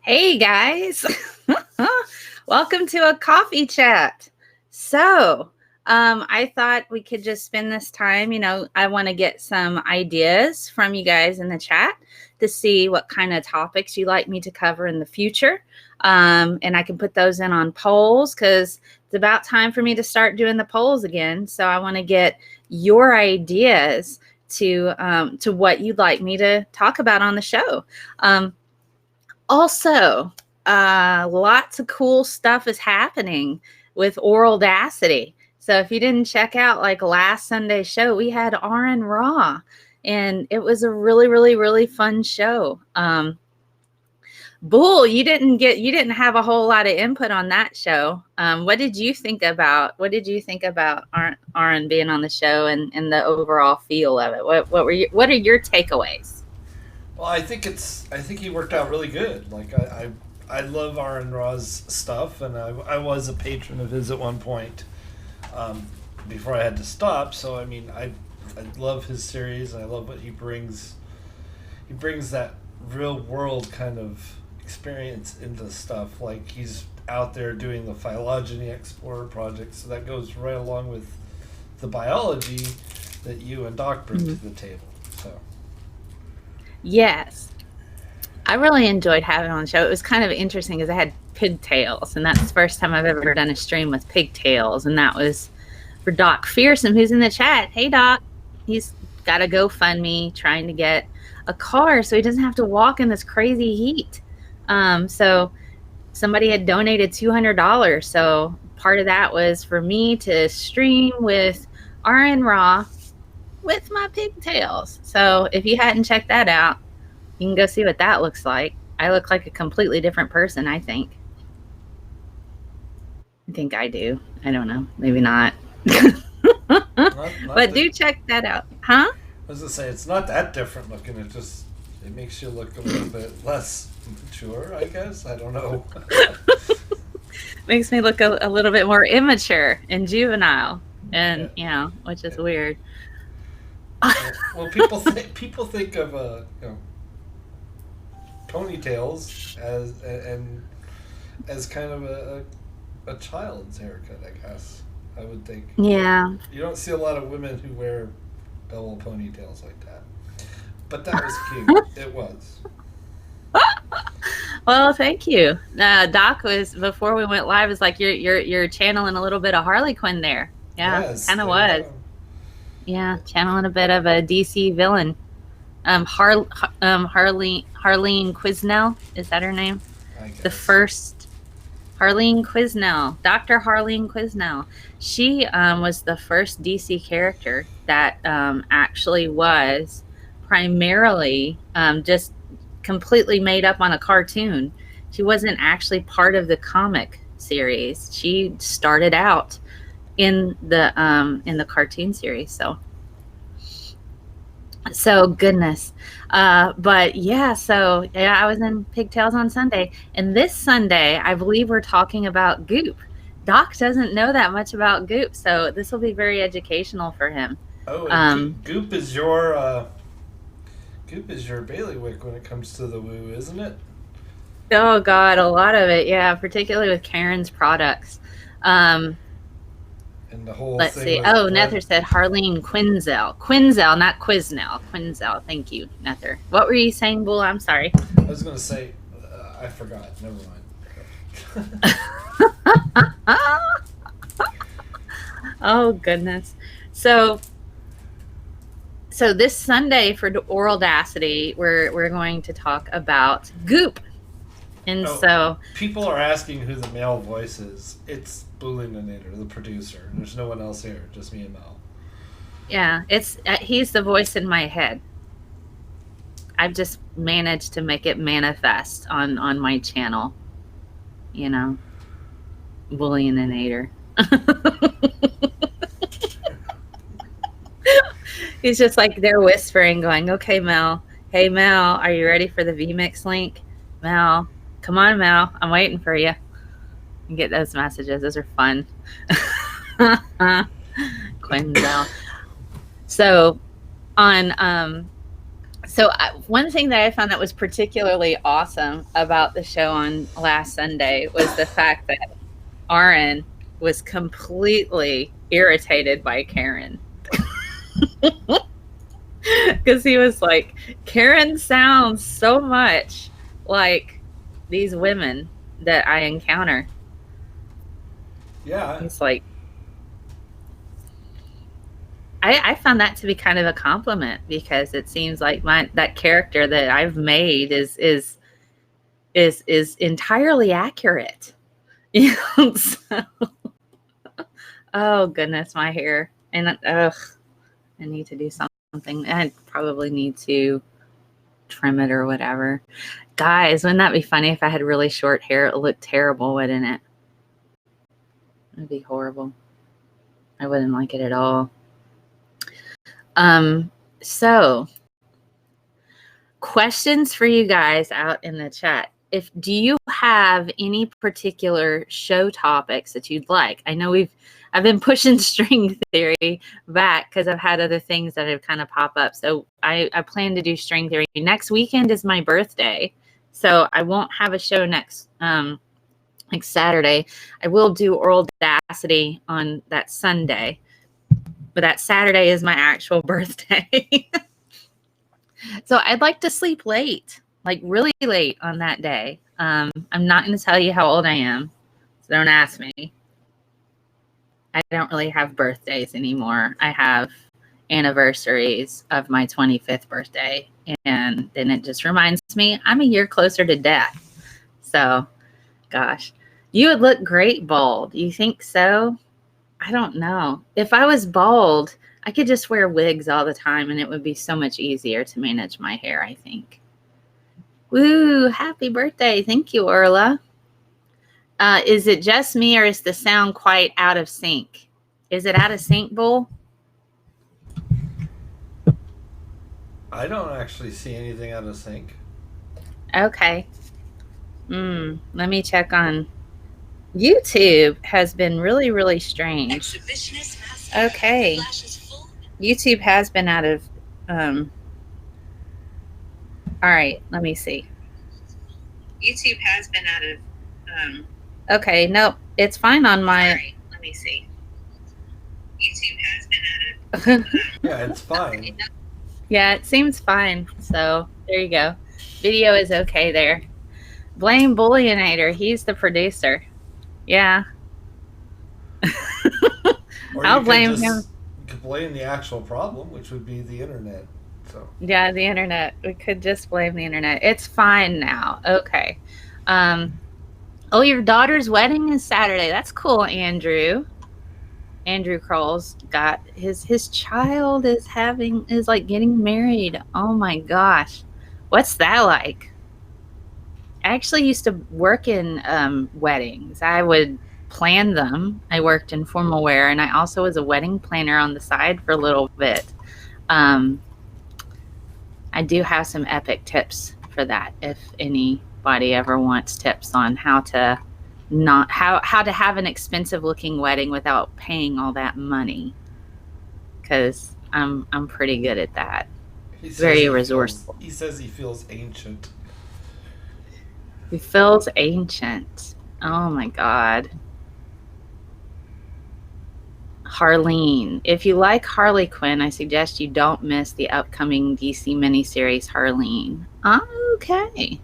Hey guys, welcome to a coffee chat. I thought we could just spend this time. I want to get some ideas from you guys in the chat to see what kind of topics you like me to cover in the future. And I can put those in on polls because it's about time for me to start doing the polls again. So I want to get your ideas to what you'd like me to talk about on the show. Also, lots of cool stuff is happening with Oral Audacity. So if you didn't check out like last Sunday's show, we had RN Raw, and it was a really, really, really fun show. Bull, you didn't have a whole lot of input on that show. What did you think about RN being on the show and the overall feel of it? What are your takeaways? Well, I think he worked out really good. Like I love Aaron Raw's stuff, and I was a patron of his at one point, before I had to stop. So I mean, I love his series. And I love what he brings. He brings that real world kind of experience into stuff. Like he's out there doing the phylogeny explorer project, so that goes right along with the biology that you and Doc bring to the table. So. Yes. I really enjoyed having on the show. It was kind of interesting because I had pigtails, and that's the first time I've ever done a stream with pigtails, and that was for Doc Fearsome, who's in the chat. Hey, Doc. He's got a GoFundMe trying to get a car so he doesn't have to walk in this crazy heat. So somebody had donated $200, so part of that was for me to stream with RN Raw with my pigtails. So if you hadn't checked that out, you can go see what that looks like. I look like a completely different person, I think. I think I do. I don't know. Maybe not. But do check that out. Huh? I was going to say, it's not that different looking. It makes you look a little bit less mature, I guess. I don't know. Makes me look a little bit more immature and juvenile, and which is weird. Well, people think of ponytails as kind of a child's haircut, I guess. I would think. Yeah. You don't see a lot of women who wear bell ponytails like that. But that was cute. It was. Well, thank you. Doc was, before we went live, was like you're channeling a little bit of Harley Quinn there. Yeah, yes, kind of was. Yeah, channeling a bit of a DC villain. Harleen Quizznell, is that her name? I guess. The first Harleen Quizznell, Dr. Harleen Quizznell. She was the first DC character that actually was primarily just completely made up on a cartoon. She wasn't actually part of the comic series. She started out in the cartoon series. So goodness. But yeah, I was in pigtails on Sunday, and this Sunday I believe we're talking about goop. Doc doesn't know that much about goop, so this will be very educational for him. Oh, and goop is your bailiwick when it comes to the woo, isn't it? Oh God, a lot of it, yeah, particularly with Karen's products. And the whole Let's thing see. Oh, Nether said Harleen Quinzel. Quinzel, not Quiznell. Quinzel. Thank you, Nether. What were you saying, Bull? I'm sorry. I was going to say, I forgot. Never mind. Oh, goodness. So this Sunday for Oral Audacity, we're going to talk about goop. And so people are asking who the male voice is. It's Bullinator, the producer. There's no one else here, just me and Mel. Yeah, he's the voice in my head. I've just managed to make it manifest on my channel. Bullinator. He's just like they're whispering, going, "Okay, Mel. Hey, Mel, are you ready for the vMix link? Mel, come on, Mel. I'm waiting for you." You get those messages. Those are fun. Quinzel. So on So one thing that I found that was particularly awesome about the show on last Sunday was the fact that Aaron was completely irritated by Karen. Because he was like, Karen sounds so much like these women that I encounter. Yeah. He's like, I found that to be kind of a compliment, because it seems like that character that I've made is entirely accurate. So, oh goodness, my hair. And ugh, I need to do something. I probably need to trim it or whatever. Guys, wouldn't that be funny if I had really short hair? It would look terrible, wouldn't it? It'd be horrible. I wouldn't like it at all. So questions for you guys out in the chat. Do you have any particular show topics that you'd like? I know I've been pushing string theory back because I've had other things that have kind of pop up. So I plan to do string theory. Next weekend is my birthday, so I won't have a show next Saturday. I will do Oral Audacity on that Sunday, but that Saturday is my actual birthday. So I'd like to sleep late, like really late on that day. I'm not going to tell you how old I am, so don't ask me. I don't really have birthdays anymore. I have anniversaries of my 25th birthday, and then it just reminds me I'm a year closer to death. So, gosh, you would look great bald. You think so? I don't know. If I was bald, I could just wear wigs all the time, and it would be so much easier to manage my hair, I think. Woo, happy birthday. Thank you, Orla. Is it just me, or is the sound quite out of sync? Is it out of sync, Bull? I don't actually see anything out of sync. Okay. Let me check on YouTube. Has been really, really strange. Okay. YouTube has been out of all right, let me see. YouTube has been out of okay, nope, it's fine on my right, let me see. YouTube has been out of Yeah, it's fine. Yeah, it seems fine. So there you go. Video is okay there. Blame Bullionator. He's the producer. Yeah. I'll blame him. You could blame the actual problem, which would be the internet. So yeah, the internet. We could just blame the internet. It's fine now. Okay. Oh, your daughter's wedding is Saturday. That's cool, Andrew. Andrew Kroll's got his child is like getting married. Oh my gosh. What's that like? I actually used to work in weddings. I would plan them. I worked in formal wear, and I also was a wedding planner on the side for a little bit. I do have some epic tips for that if anybody ever wants tips on how to have an expensive looking wedding without paying all that money, because I'm pretty good at that. Very resourceful. He says he feels ancient. He feels ancient. Oh my God. Harleen. If you like Harley Quinn, I suggest you don't miss the upcoming DC miniseries Harleen. Okay.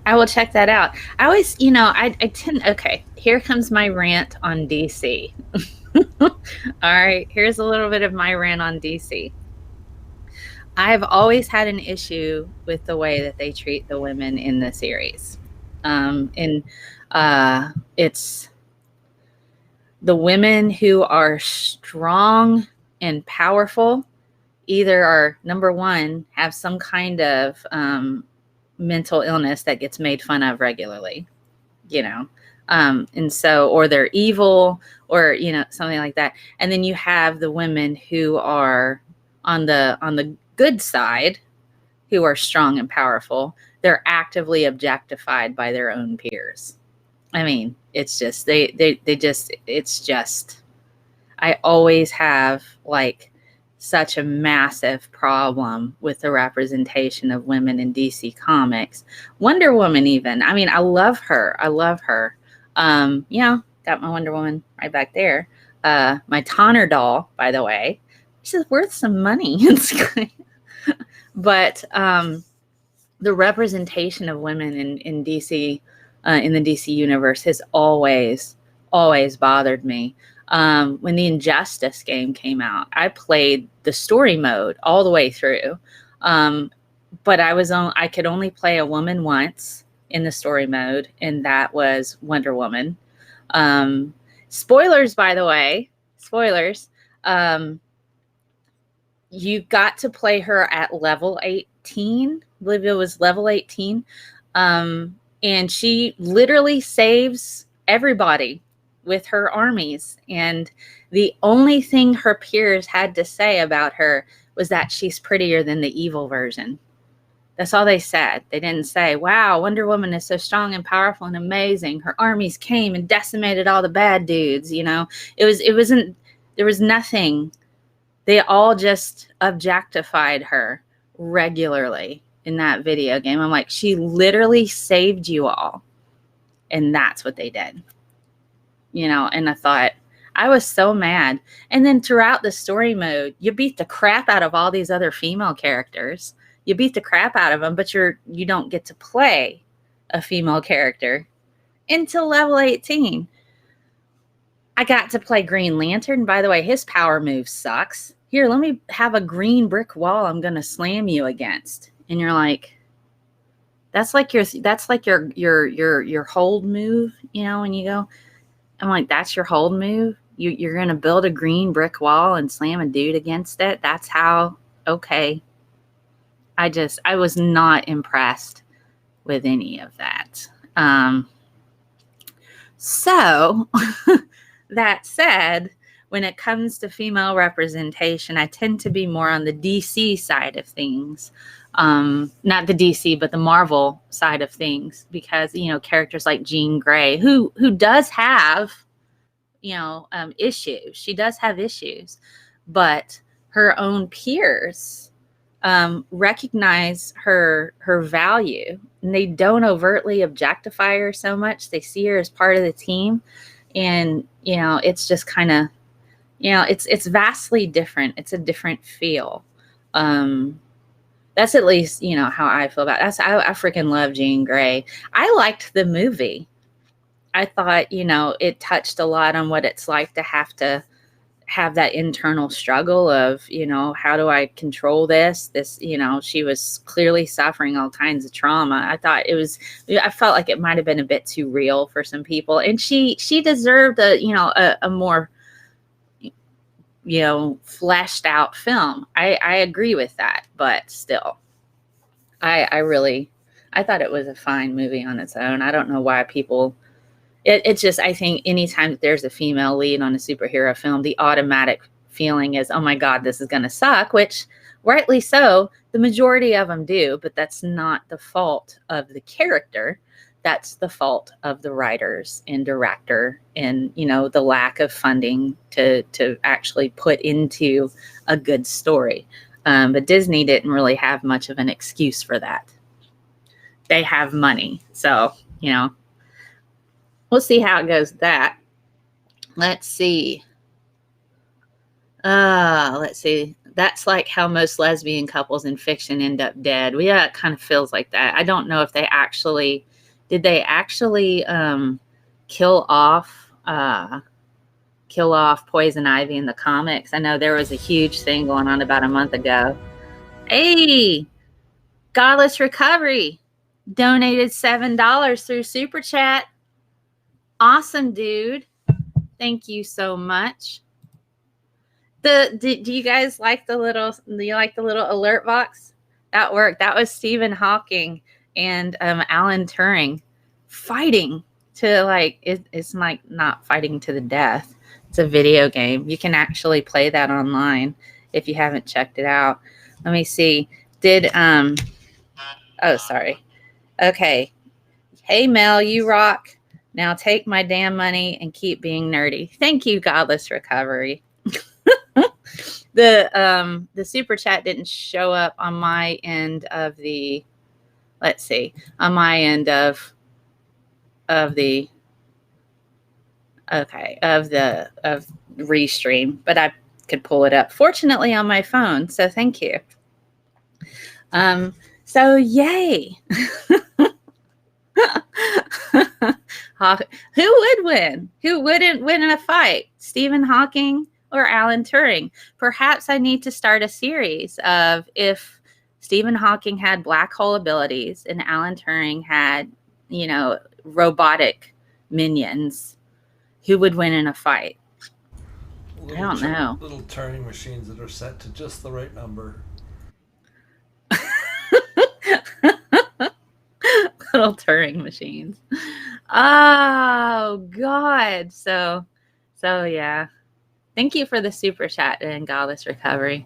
I will check that out. I always, I tend, okay, here comes my rant on DC. All right, here's a little bit of my rant on DC. I've always had an issue with the way that they treat the women in the series. It's the women who are strong and powerful either are, number one, have some kind of mental illness that gets made fun of regularly, and so, or they're evil, or something like that. And then you have the women who are on the good side, who are strong and powerful. They're actively objectified by their own peers. I mean, it's just it's just, I always have like such a massive problem with the representation of women in DC Comics. Wonder Woman, even. I mean, I love her. Got my Wonder Woman right back there. My Tonner doll, by the way, which is worth some money. But the representation of women in DC, in the DC universe, has always bothered me. When the Injustice game came out, I played the story mode all the way through, but I could only play a woman once in the story mode, and that was Wonder Woman. Spoilers, by the way, spoilers. You got to play her at level 18. I believe it was level 18. And she literally saves everybody with her armies. And the only thing her peers had to say about her was that she's prettier than the evil version. That's all they said. They didn't say, wow, Wonder Woman is so strong and powerful and amazing. Her armies came and decimated all the bad dudes. You know, there was nothing. They all just objectified her regularly in that video game. I'm like, she literally saved you all. And that's what they did. You know, and I thought, I was so mad. And then throughout the story mode, you beat the crap out of all these other female characters. You beat the crap out of them, but you don't get to play a female character until level 18. I got to play Green Lantern. By the way, his power move sucks. Here, let me have a green brick wall I'm going to slam you against. And you're like, that's like your hold move, you know, when you go. I'm like, that's your hold move? You're going to build a green brick wall and slam a dude against it? That's how, okay. I was not impressed with any of that. So that said, when it comes to female representation, I tend to be more on the DC side of things. Not the DC, but the Marvel side of things, because, you know, characters like Jean Grey, who does have, you know, issues. She does have issues, but her own peers recognize her value, and they don't overtly objectify her so much. They see her as part of the team, and, you know, it's just kind of, you know, it's vastly different. It's a different feel. That's at least, you know, how I feel about it. I freaking love Jean Grey. I liked the movie. I thought, you know, it touched a lot on what it's like to have that internal struggle of, you know, how do I control this, you know, she was clearly suffering all kinds of trauma. I felt like it might've been a bit too real for some people, and she deserved a more, you know, fleshed out film. I agree with that, but still, I thought it was a fine movie on its own. I don't know why people, it's just, I think anytime there's a female lead on a superhero film, the automatic feeling is, oh my God, this is going to suck, which rightly so, the majority of them do, but that's not the fault of the character. That's the fault of the writers and director, and, you know, the lack of funding to actually put into a good story. But Disney didn't really have much of an excuse for that. They have money. So, you know, we'll see how it goes with that. Let's see. That's like how most lesbian couples in fiction end up dead. Well, yeah, it kind of feels like that. I don't know if they actually... Did they actually kill off Poison Ivy in the comics? I know there was a huge thing going on about a month ago. Hey, Godless Recovery donated $7 through Super Chat. Awesome, dude. Thank you so much. Do you guys like the little alert box? That worked. That was Stephen Hawking and Alan Turing fighting to, like, it's like not fighting to the death. It's a video game. You can actually play that online if you haven't checked it out. Let me see. Oh, sorry. Okay. Hey, Mel, you rock. Now take my damn money and keep being nerdy. Thank you, Godless Recovery. The super chat didn't show up on my end of the, let's see, on my end of the, okay, of Restream, but I could pull it up fortunately on my phone, so thank you. So yay. Who would win? Who wouldn't win in a fight? Stephen Hawking or Alan Turing? Perhaps I need to start a series of if Stephen Hawking had black hole abilities and Alan Turing had, you know, robotic minions, who would win in a fight? I don't know. Little Turing machines that are set to just the right number. Little Turing machines. Oh God. So yeah. Thank you for the super chat and Godless Recovery.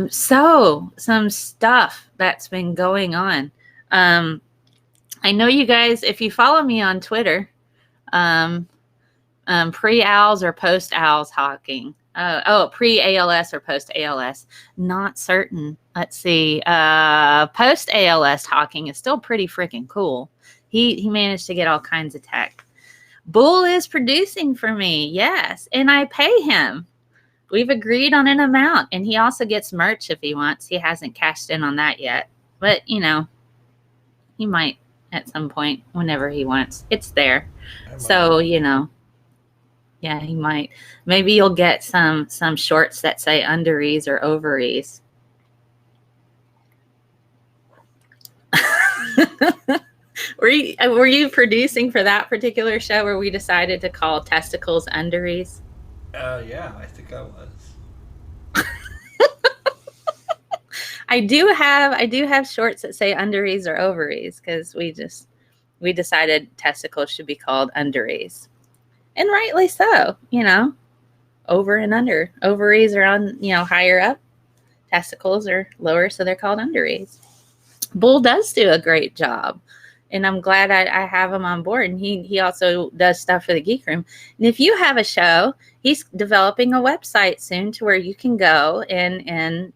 So some stuff that's been going on. I know you guys, if you follow me on Twitter, pre-owls or post-owls Hawking. Pre-ALS or post-ALS. Not certain. Let's see. Post-ALS Hawking is still pretty freaking cool. He managed to get all kinds of tech. Bull is producing for me, yes, and I pay him. We've agreed on an amount, and he also gets merch if he wants. He hasn't cashed in on that yet, but, you know, he might at some point whenever he wants. It's there. So, you know. Yeah, he might. Maybe you'll get some shorts that say underees or ovaries. Were you producing for that particular show where we decided to call testicles underees? Yeah, I think I was. I do have shorts that say underees or ovaries because we decided testicles should be called underees. And rightly so, you know, over and under. Ovaries are on, you know, higher up. Testicles are lower, so they're called underees. Bull does do a great job, and I'm glad I have him on board. And he also does stuff for the Geek Room. And if you have a show, he's developing a website soon to where you can go and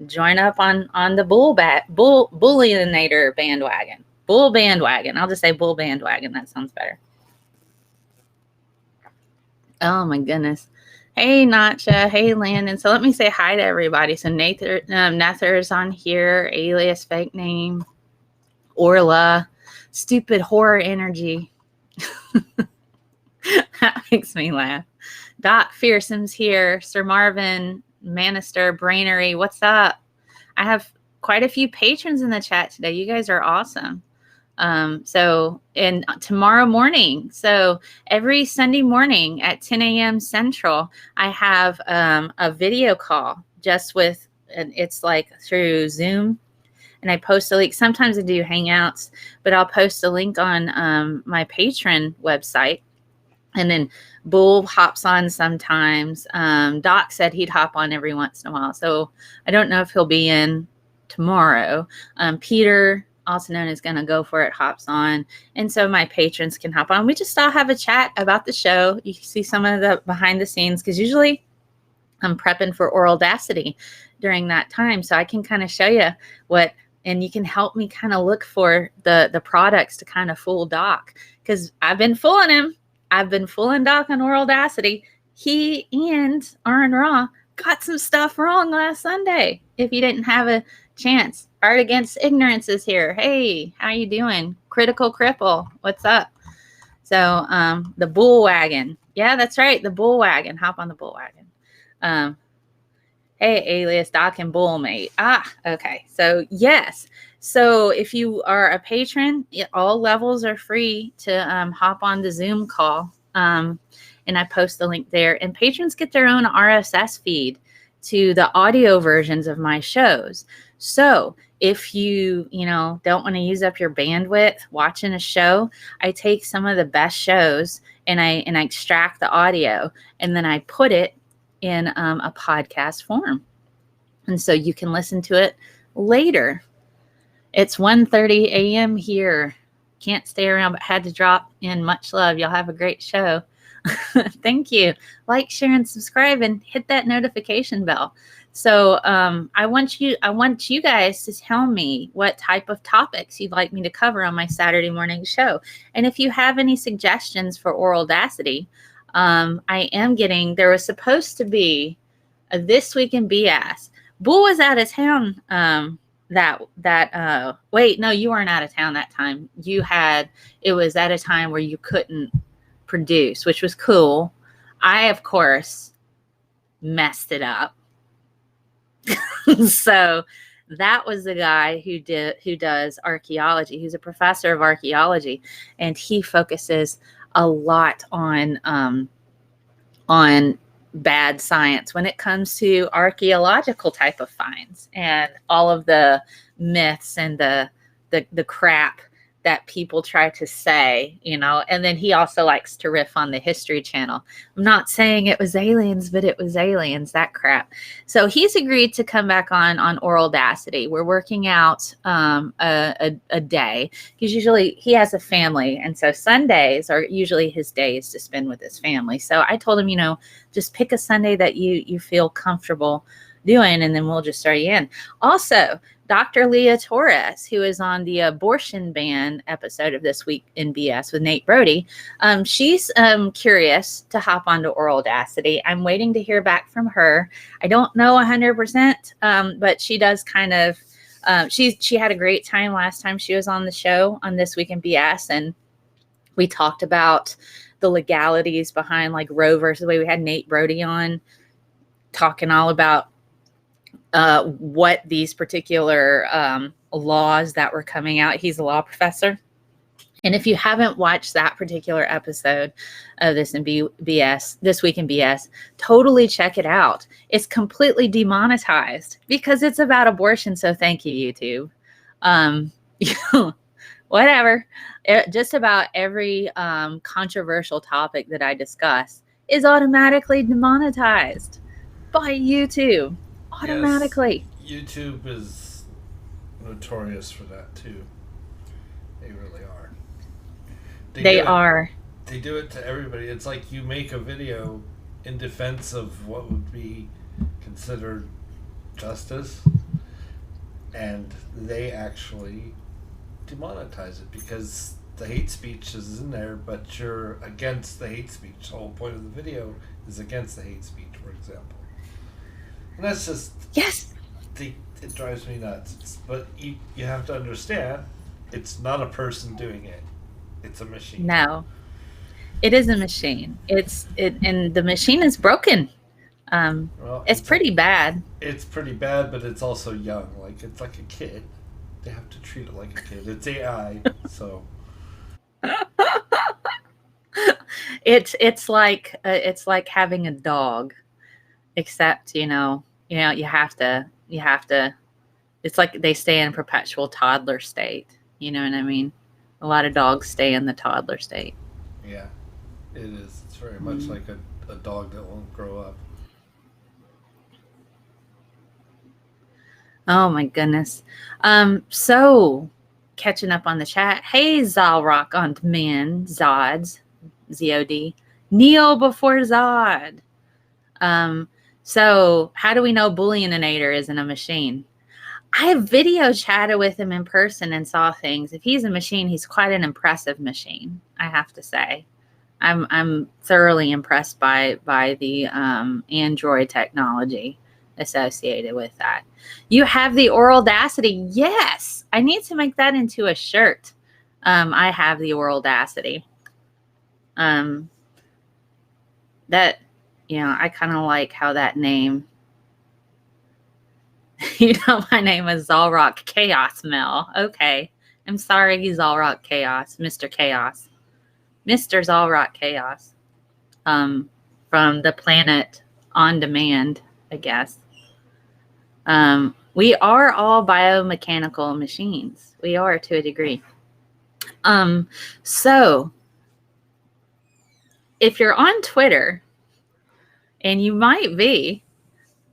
join up on the Bullionator bandwagon. Bull bandwagon. I'll just say Bull bandwagon. That sounds better. Oh my goodness. Hey Nacha, hey Landon. So let me say hi to everybody. So Nether is on here, alias fake name, Orla, stupid horror energy. That makes me laugh. Dot Fearsome's here, Sir Marvin, Manister, Brainery, what's up? I have quite a few patrons in the chat today. You guys are awesome. And tomorrow morning, so every Sunday morning at 10 a.m. Central, I have a video call just with, and it's like through Zoom, and I post a link. Sometimes I do Hangouts, but I'll post a link on my patron website. And then Bull hops on sometimes. Doc said he'd hop on every once in a while. So I don't know if he'll be in tomorrow. Peter, also known as Gonna Go For It, hops on. And so my patrons can hop on. We just all have a chat about the show. You can see some of the behind the scenes because usually I'm prepping for Audacity during that time. So I can kind of show you what, and you can help me kind of look for the products to kind of fool Doc because I've been fooling him. I've been fooling Doc on Audacity. He and Aaron Raw got some stuff wrong last Sunday. If you didn't have a chance, Art Against Ignorance is here. Hey, how you doing? Critical Cripple, what's up? So the Bull Wagon. Yeah, that's right. The Bull Wagon. Hop on the Bull Wagon. Hey, alias Doc and Bullmate. Okay. So yes. So if you are a patron, all levels are free to hop on the Zoom call. And I post the link there. And patrons get their own RSS feed to the audio versions of my shows. So if you don't want to use up your bandwidth watching a show, I take some of the best shows and I extract the audio and then I put it in a podcast form. And so you can listen to it later. It's 1:30 a.m. here. Can't stay around, but had to drop in. Much love. Y'all have a great show. Thank you. Like, share, and subscribe, and hit that notification bell. So I want you guys to tell me what type of topics you'd like me to cover on my Saturday morning show. And if you have any suggestions for Oral Audacity, there was supposed to be a This Week in BS. Bull was out of town. Wait, no, you weren't out of town that time. It was at a time where you couldn't produce, which was cool. I, of course, messed it up. So that was the guy who does archaeology. He's a professor of archaeology, and he focuses a lot on bad science when it comes to archaeological type of finds and all of the myths and the crap that people try to say, and then he also likes to riff on the History Channel. I'm not saying it was aliens, but it was aliens, that crap. So he's agreed to come back on Oral Audacity. We're working out a day, because usually he has a family, and so Sundays are usually his days to spend with his family. So I told him, just pick a Sunday that you feel comfortable doing, and then we'll just start you in. Also, Dr. Leah Torres, who is on the abortion ban episode of This Week in BS with Nate Brody, she's curious to hop onto Oral Audacity. I'm waiting to hear back from her. I don't know 100%, but she does kind of, she had a great time last time she was on the show on This Week in BS, and we talked about the legalities behind like Roe versus Wade. We had Nate Brody on talking all about what these particular laws that were coming out. He's a law professor. And if you haven't watched that particular episode of This Week in BS, totally check it out. It's completely demonetized because it's about abortion. So thank you, YouTube. Whatever. Just about every controversial topic that I discuss is automatically demonetized by YouTube. Automatically. Yes, YouTube is notorious for that too. They really are. They are. They do it to everybody. It's like you make a video in defense of what would be considered justice, and they actually demonetize it because the hate speech is in there, but you're against the hate speech. The whole point of the video is against the hate speech, for example. And that's just, yes, it drives me nuts. But you have to understand, it's not a person doing it. It's a machine. No, it is a machine. And the machine is broken. Well, it's pretty bad. It's pretty bad, but it's also young. Like, it's like a kid. They have to treat it like a kid. It's AI, so. It's like having a dog, except you have to. It's like they stay in perpetual toddler state. You know what I mean? A lot of dogs stay in the toddler state. Yeah, it is. It's very much like a dog that won't grow up. Oh my goodness. So catching up on the chat. Hey, Zalrock on demand, Zods, Z-O-D. Neo before Zod. So how do we know Bullioninator isn't a machine? I video chatted with him in person and saw things. If he's a machine, he's quite an impressive machine, I have to say. I'm thoroughly impressed by the Android technology associated with that. You have the Oral Audacity. Yes, I need to make that into a shirt. I have the Oral Audacity. That, I kind of like how that name, my name is Zalrock Chaos Mel. Okay. I'm sorry, Zalrock Chaos, Mr. Chaos. Mr. Zalrock Chaos. From the planet On Demand, I guess. We are all biomechanical machines. We are to a degree. So if you're on Twitter, and you might be,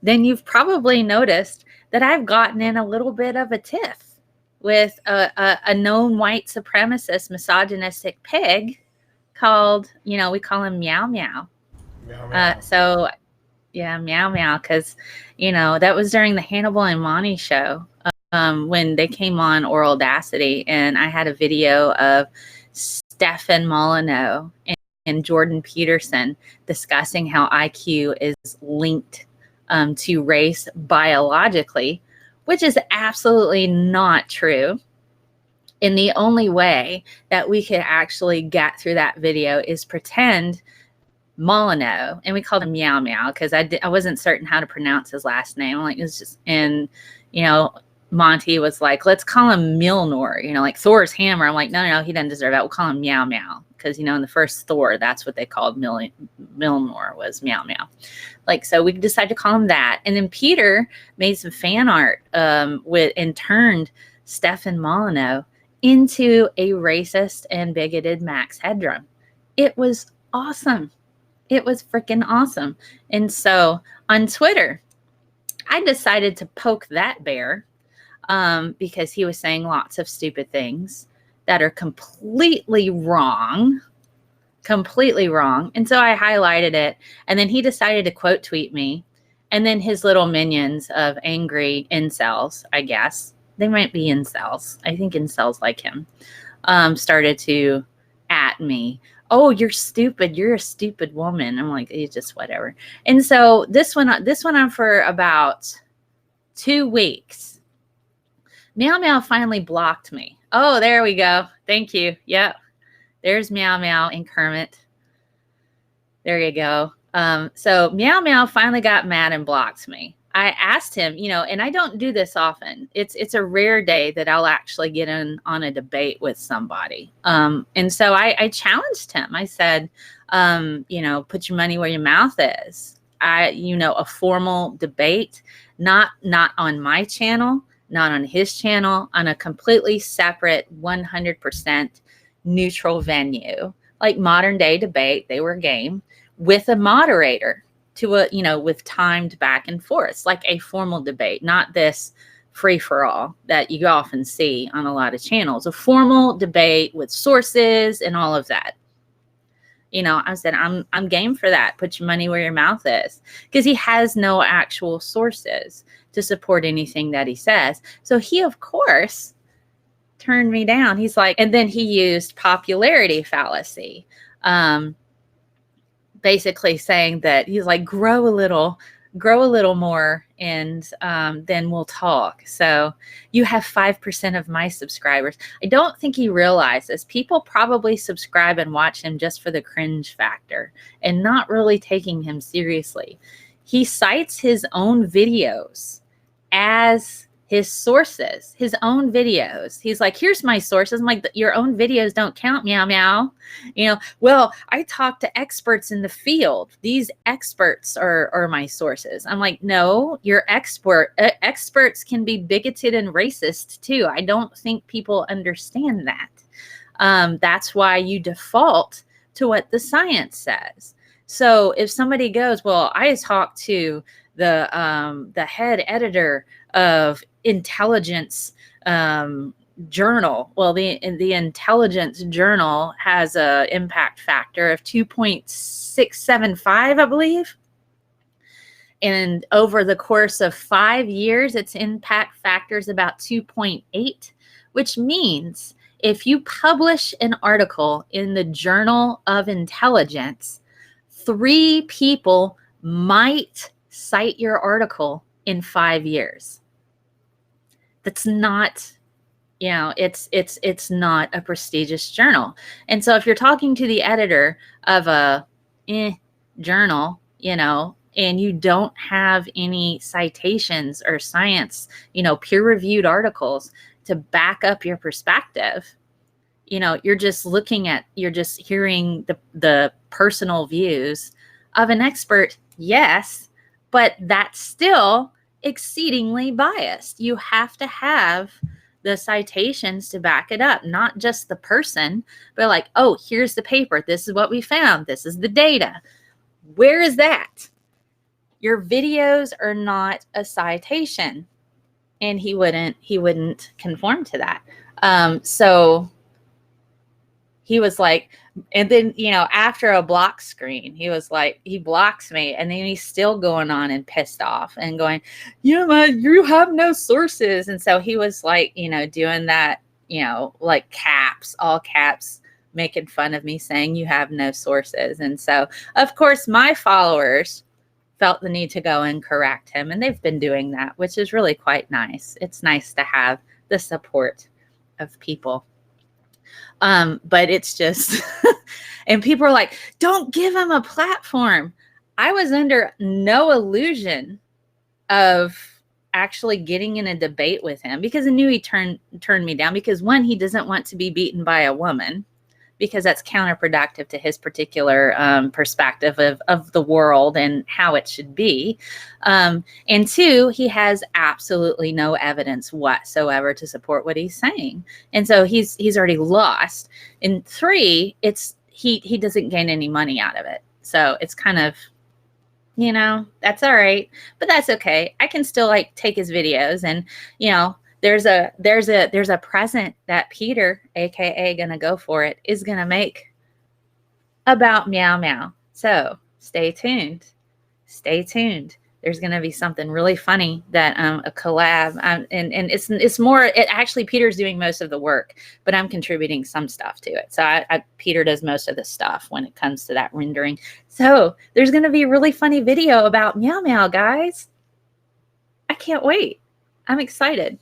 then you've probably noticed that I've gotten in a little bit of a tiff with a known white supremacist misogynistic pig called, we call him Meow Meow. Meow, meow. So yeah, Meow Meow, because, that was during the Hannibal and Monty show, when they came on Oral Audacity, and I had a video of Stefan Molyneux and Jordan Peterson discussing how IQ is linked to race biologically, which is absolutely not true. And the only way that we could actually get through that video is pretend Molyneux, and we called him Meow Meow because I wasn't certain how to pronounce his last name. Like, it's just, and Monty was like, let's call him Milnor, like Thor's hammer. I'm like, no, he doesn't deserve that. We'll call him Meow Meow because in the first Thor, that's what they called Milnor, was Meow Meow. Like, so we decided to call him that, and then Peter made some fan art and turned Stefan Molyneux into a racist and bigoted Max Headroom. It was awesome. It was freaking awesome. And so on Twitter, I decided to poke that bear because he was saying lots of stupid things that are completely wrong. And so I highlighted it, and then he decided to quote tweet me. And then his little minions of angry incels, I guess, they might be incels. I think incels like him, started to at me. Oh, you're stupid. You're a stupid woman. I'm like, it's just whatever. And so this went on for about 2 weeks. Meow Meow finally blocked me. Oh, there we go. Thank you. Yep. There's Meow Meow and Kermit. There you go. So Meow Meow finally got mad and blocked me. I asked him, and I don't do this often. It's a rare day that I'll actually get in on a debate with somebody. And so I challenged him. I said, put your money where your mouth is. A formal debate, not on my channel, not on his channel, on a completely separate 100% neutral venue, like modern day debate. They were game with a moderator with timed back and forth, like a formal debate, not this free for all that you often see on a lot of channels. A formal debate with sources and all of that. I said, I'm game for that. Put your money where your mouth is, because he has no actual sources to support anything that he says. So he, of course, turned me down. He's like, and then he used popularity fallacy. Basically saying that he's like, grow a little more, and then we'll talk. So you have 5% of my subscribers. I don't think he realizes people probably subscribe and watch him just for the cringe factor and not really taking him seriously. He cites his own videos as his sources, his own videos. He's like, here's my sources. I'm like, your own videos don't count, Meow Meow. Well, I talk to experts in the field. These experts are my sources. I'm like, no, your experts can be bigoted and racist too. I don't think people understand that. That's why you default to what the science says. So if somebody goes, well, I talked to the head editor of Intelligence Journal. Well, the Intelligence Journal has a impact factor of 2.675, I believe. And over the course of 5 years, its impact factor is about 2.8, which means if you publish an article in the Journal of Intelligence, 3 people might cite your article in 5 years. That's not, it's not a prestigious journal. And so if you're talking to the editor of a journal, and you don't have any citations or science, peer-reviewed articles to back up your perspective, you're just hearing the personal views of an expert. Yes, but that's still exceedingly biased. You have to have the citations to back it up, not just the person, but like, oh, here's the paper. This is what we found. This is the data. Where is that? Your videos are not a citation. And he wouldn't conform to that. So he was like, and then, after a block screen, he was like, he blocks me, and then he's still going on and pissed off and going, you have no sources. And so he was like, doing that, like caps, all caps, making fun of me, saying you have no sources. And so, of course, my followers felt the need to go and correct him, and they've been doing that, which is really quite nice. It's nice to have the support of people. But it's just, and people are like, don't give him a platform. I was under no illusion of actually getting in a debate with him, because I knew he turned me down, because one, he doesn't want to be beaten by a woman, because that's counterproductive to his particular perspective of the world and how it should be. And two, he has absolutely no evidence whatsoever to support what he's saying. And so he's already lost. And three, he doesn't gain any money out of it. So it's kind of, that's all right, but that's okay. I can still like take his videos, and, there's a present that Peter, aka Gonna Go For It, is gonna make about Meow Meow. So stay tuned. Stay tuned. There's gonna be something really funny that a collab, and it's more. It actually, Peter's doing most of the work, but I'm contributing some stuff to it. So Peter does most of the stuff when it comes to that rendering. So there's gonna be a really funny video about Meow Meow, guys. I can't wait. I'm excited.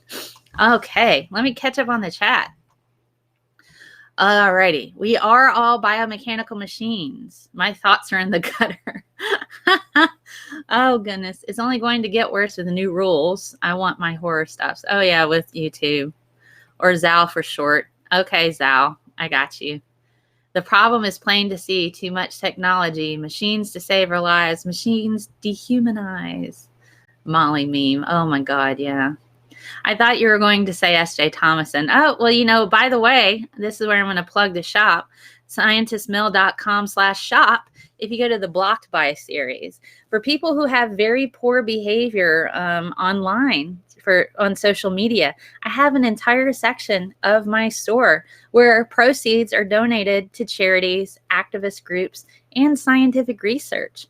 Okay, let me catch up on the chat. Alrighty, we are all biomechanical machines. My thoughts are in the gutter. Oh goodness, it's only going to get worse with the new rules. I want my horror stuff. Oh yeah, with YouTube, or Zal for short. Okay, Zal, I got you. The problem is plain to see. Too much technology. Machines to save our lives. Machines dehumanize. Molly meme. Oh my God, yeah. I thought you were going to say S.J. Thomason. Oh, well, by the way, this is where I'm going to plug the shop, ScientistMel.com/shop. If you go to the Blocked By series, for people who have very poor behavior online, on social media, I have an entire section of my store where proceeds are donated to charities, activist groups, and scientific research.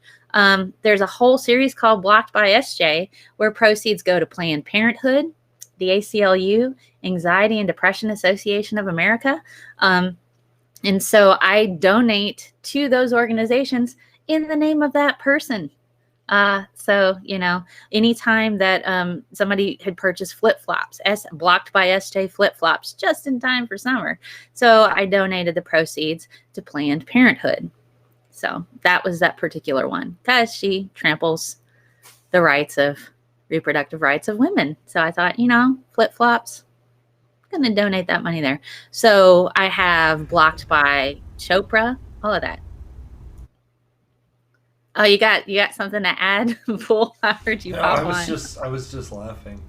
There's a whole series called Blocked by SJ, where proceeds go to Planned Parenthood, the ACLU, Anxiety and Depression Association of America. And so I donate to those organizations in the name of that person. So, anytime that somebody had purchased flip-flops, Blocked by SJ flip-flops, just in time for summer. So I donated the proceeds to Planned Parenthood. So that was that particular one, because she tramples the reproductive rights of women. So I thought, flip-flops, I'm going to donate that money there. So I have Blocked by Chopra, all of that. Oh, you got something to add, Bull? I heard you pop on. I was just laughing.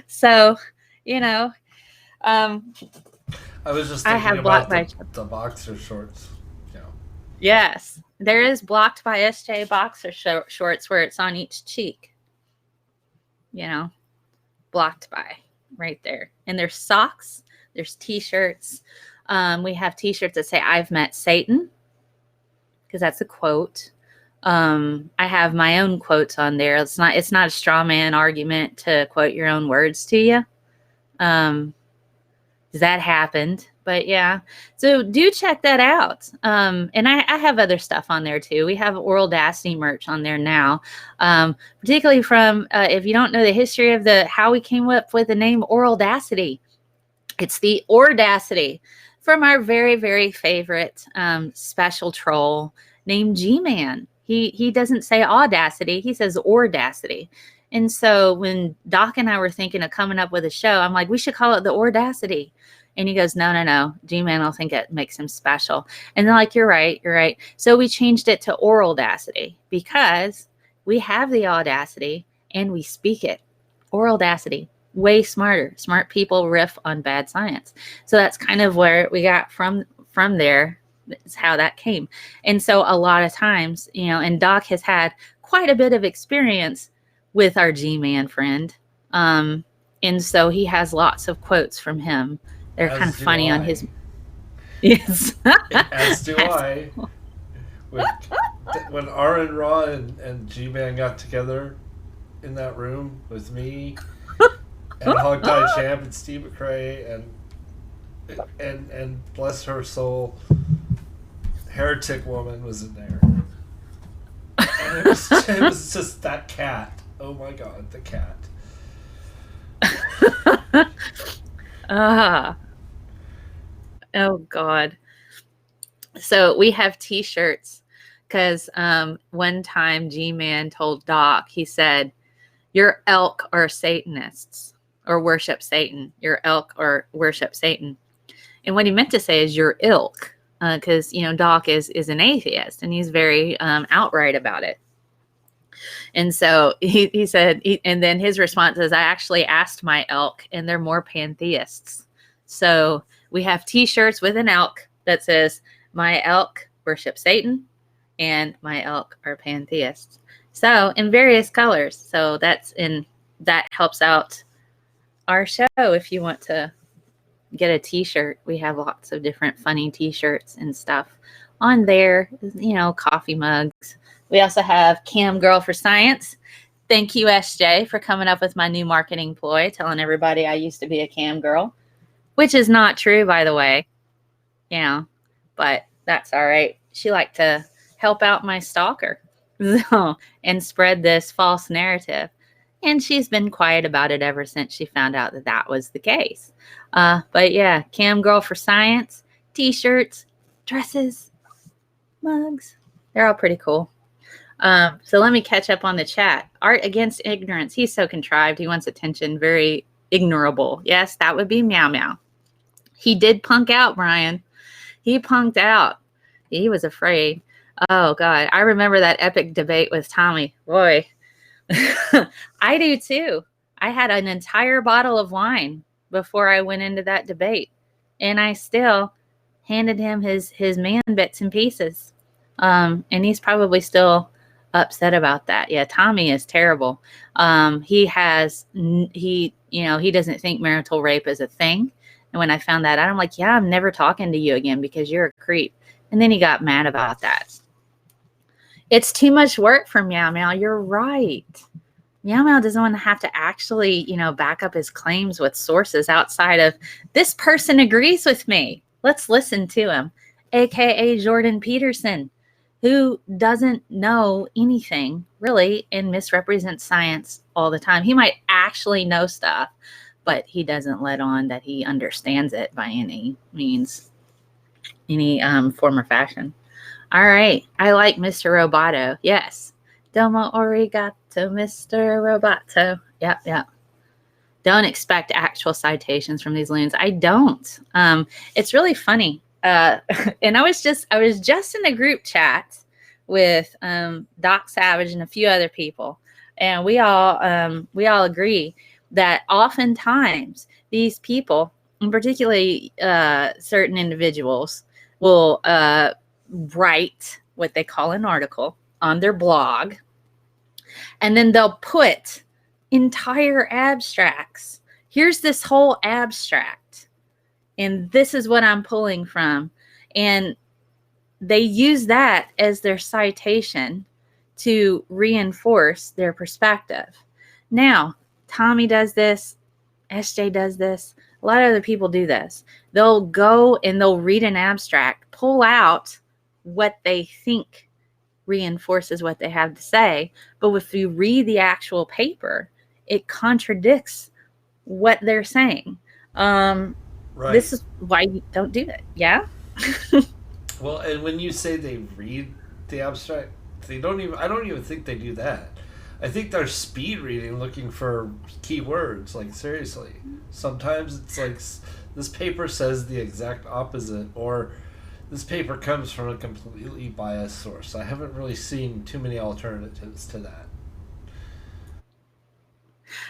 So, I was just thinking about the boxer shorts. Yes, there is Blocked by SJ boxer shorts where it's on each cheek. Blocked by right there. And there's socks. There's T-shirts. We have T-shirts that say "I've met Satan," because that's a quote. I have my own quotes on there. It's not a straw man argument to quote your own words to you. That happened, but yeah. So do check that out. And I have other stuff on there too. We have Audacity merch on there now, particularly from, if you don't know the history of how we came up with the name Audacity. It's the Audacity from our very, very favorite special troll named G-Man. He doesn't say Audacity, he says Audacity. And so when Doc and I were thinking of coming up with a show, I'm like, we should call it the Audacity. And he goes, no. G-Man will think it makes him special. And they're like, you're right. So we changed it to Audacity, because we have the audacity and we speak it. Audacity, way smarter. Smart people riff on bad science. So that's kind of where we got from there. It's how that came. And so a lot of times, and Doc has had quite a bit of experience with our G-Man friend. And so he has lots of quotes from him. They're kind of As do funny on I. his. Yes. As do I. When, when R and Raw and G-Man got together in that room with me and Hogtie Champ and Steve McRae and bless her soul, Heretic Woman was in there. And it was just that cat. Oh my god, the cat. Ah. Oh God. So we have T-shirts because one time G-Man told Doc, he said, "Your elk are Satanists or worship Satan. Your elk or worship Satan." And what he meant to say is your ilk, because Doc is an atheist and he's very outright about it. And so he said, and then his response is, "I actually asked my elk, and they're more pantheists." So we have T-shirts with an elk that says, "My elk worship Satan, and my elk are pantheists." So in various colors. So that helps out our show if you want to get a T-shirt. We have lots of different funny T-shirts and stuff on there, coffee mugs. We also have Cam Girl for Science. Thank you, SJ, for coming up with my new marketing ploy, telling everybody I used to be a cam girl, which is not true, by the way. But that's all right. She liked to help out my stalker and spread this false narrative. And she's been quiet about it ever since she found out that was the case. But yeah, Cam Girl for Science, T-shirts, dresses, mugs. They're all pretty cool. So let me catch up on the chat. Art Against Ignorance. He's so contrived. He wants attention. Very ignorable. Yes, that would be Meow Meow. He did punk out, Brian. He punked out. He was afraid. Oh, God. I remember that epic debate with Tommy. Boy. I do, too. I had an entire bottle of wine before I went into that debate. And I still handed him his man bits and pieces. And he's probably still upset about that. Yeah, Tommy is terrible. He doesn't think marital rape is a thing. And when I found that out, I'm like, yeah, I'm never talking to you again because you're a creep. And then he got mad about that. It's too much work for Meow Meow. You're right. Meow Meow doesn't want to have to actually, back up his claims with sources outside of this person agrees with me. Let's listen to him, AKA Jordan Peterson, who doesn't know anything really and misrepresents science all the time. He might actually know stuff, but he doesn't let on that he understands it by any means, any form or fashion. All right. I like Mr. Roboto. Yes. Domo arigato, Mr. Roboto. Yep. Don't expect actual citations from these loons. I don't. It's really funny. And I was just in a group chat with Doc Savage and a few other people, and we all agree that oftentimes these people, and particularly certain individuals, will write what they call an article on their blog, and then they'll put entire abstracts. Here's this whole abstract, and this is what I'm pulling from. And they use that as their citation to reinforce their perspective. Now, Tommy does this, SJ does this, a lot of other people do this. They'll go and they'll read an abstract, pull out what they think reinforces what they have to say. But if you read the actual paper, it contradicts what they're saying. Right. This is why you don't do it. Yeah. Well, and when you say they read the abstract, I don't even think they do that. I think they're speed reading, looking for keywords. Like, seriously. Sometimes it's like, this paper says the exact opposite, or this paper comes from a completely biased source. I haven't really seen too many alternatives to that.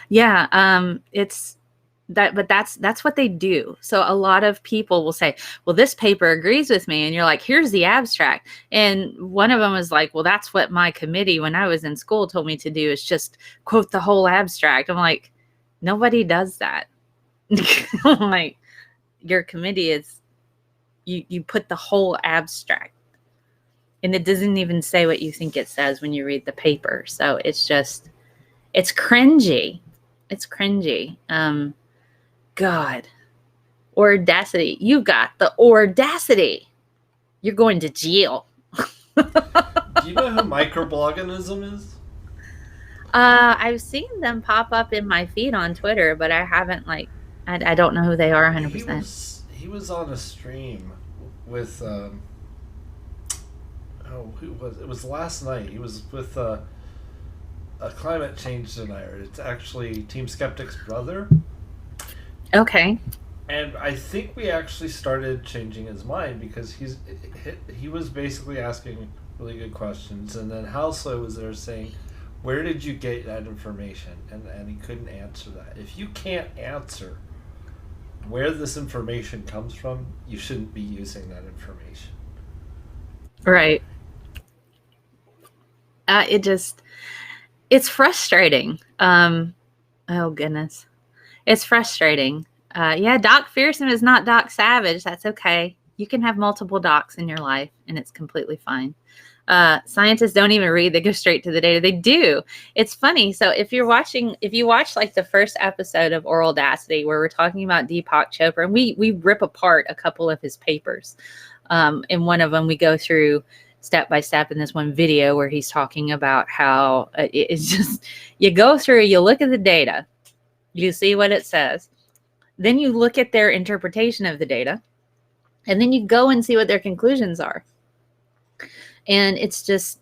Yeah, it's that, but that's what they do. So a lot of people will say, well, this paper agrees with me. And you're like, here's the abstract. And one of them was like, well, that's what my committee when I was in school told me to do, is just quote the whole abstract. I'm like, nobody does that. I'm like, your committee is you put the whole abstract, and it doesn't even say what you think it says when you read the paper. So it's cringy. It's cringy. God, audacity. You got the audacity. You're going to jail. Do you know who microbloganism is? I've seen them pop up in my feed on Twitter, but I haven't I don't know who they are 100%. He was on a stream with who was it? Was last night. He was with a climate change denier. It's actually Team Skeptic's brother. Okay. And I think we actually started changing his mind because he was basically asking really good questions, and then Halsey was there saying, "Where did you get that information?" And he couldn't answer that. If you can't answer where this information comes from, you shouldn't be using that information. Right. It's frustrating. Oh goodness. It's frustrating. Yeah, Doc Fearsome is not Doc Savage. That's okay. You can have multiple docs in your life, and it's completely fine. Scientists don't even read. They go straight to the data. They do. It's funny. So if you watch like the first episode of Oral Audacity, where we're talking about Deepak Chopra, and we rip apart a couple of his papers. In one of them, we go through step by step in this one video where he's talking about how it's just, you go through, you look at the data, you see what it says, then you look at their interpretation of the data, and then you go and see what their conclusions are. And it's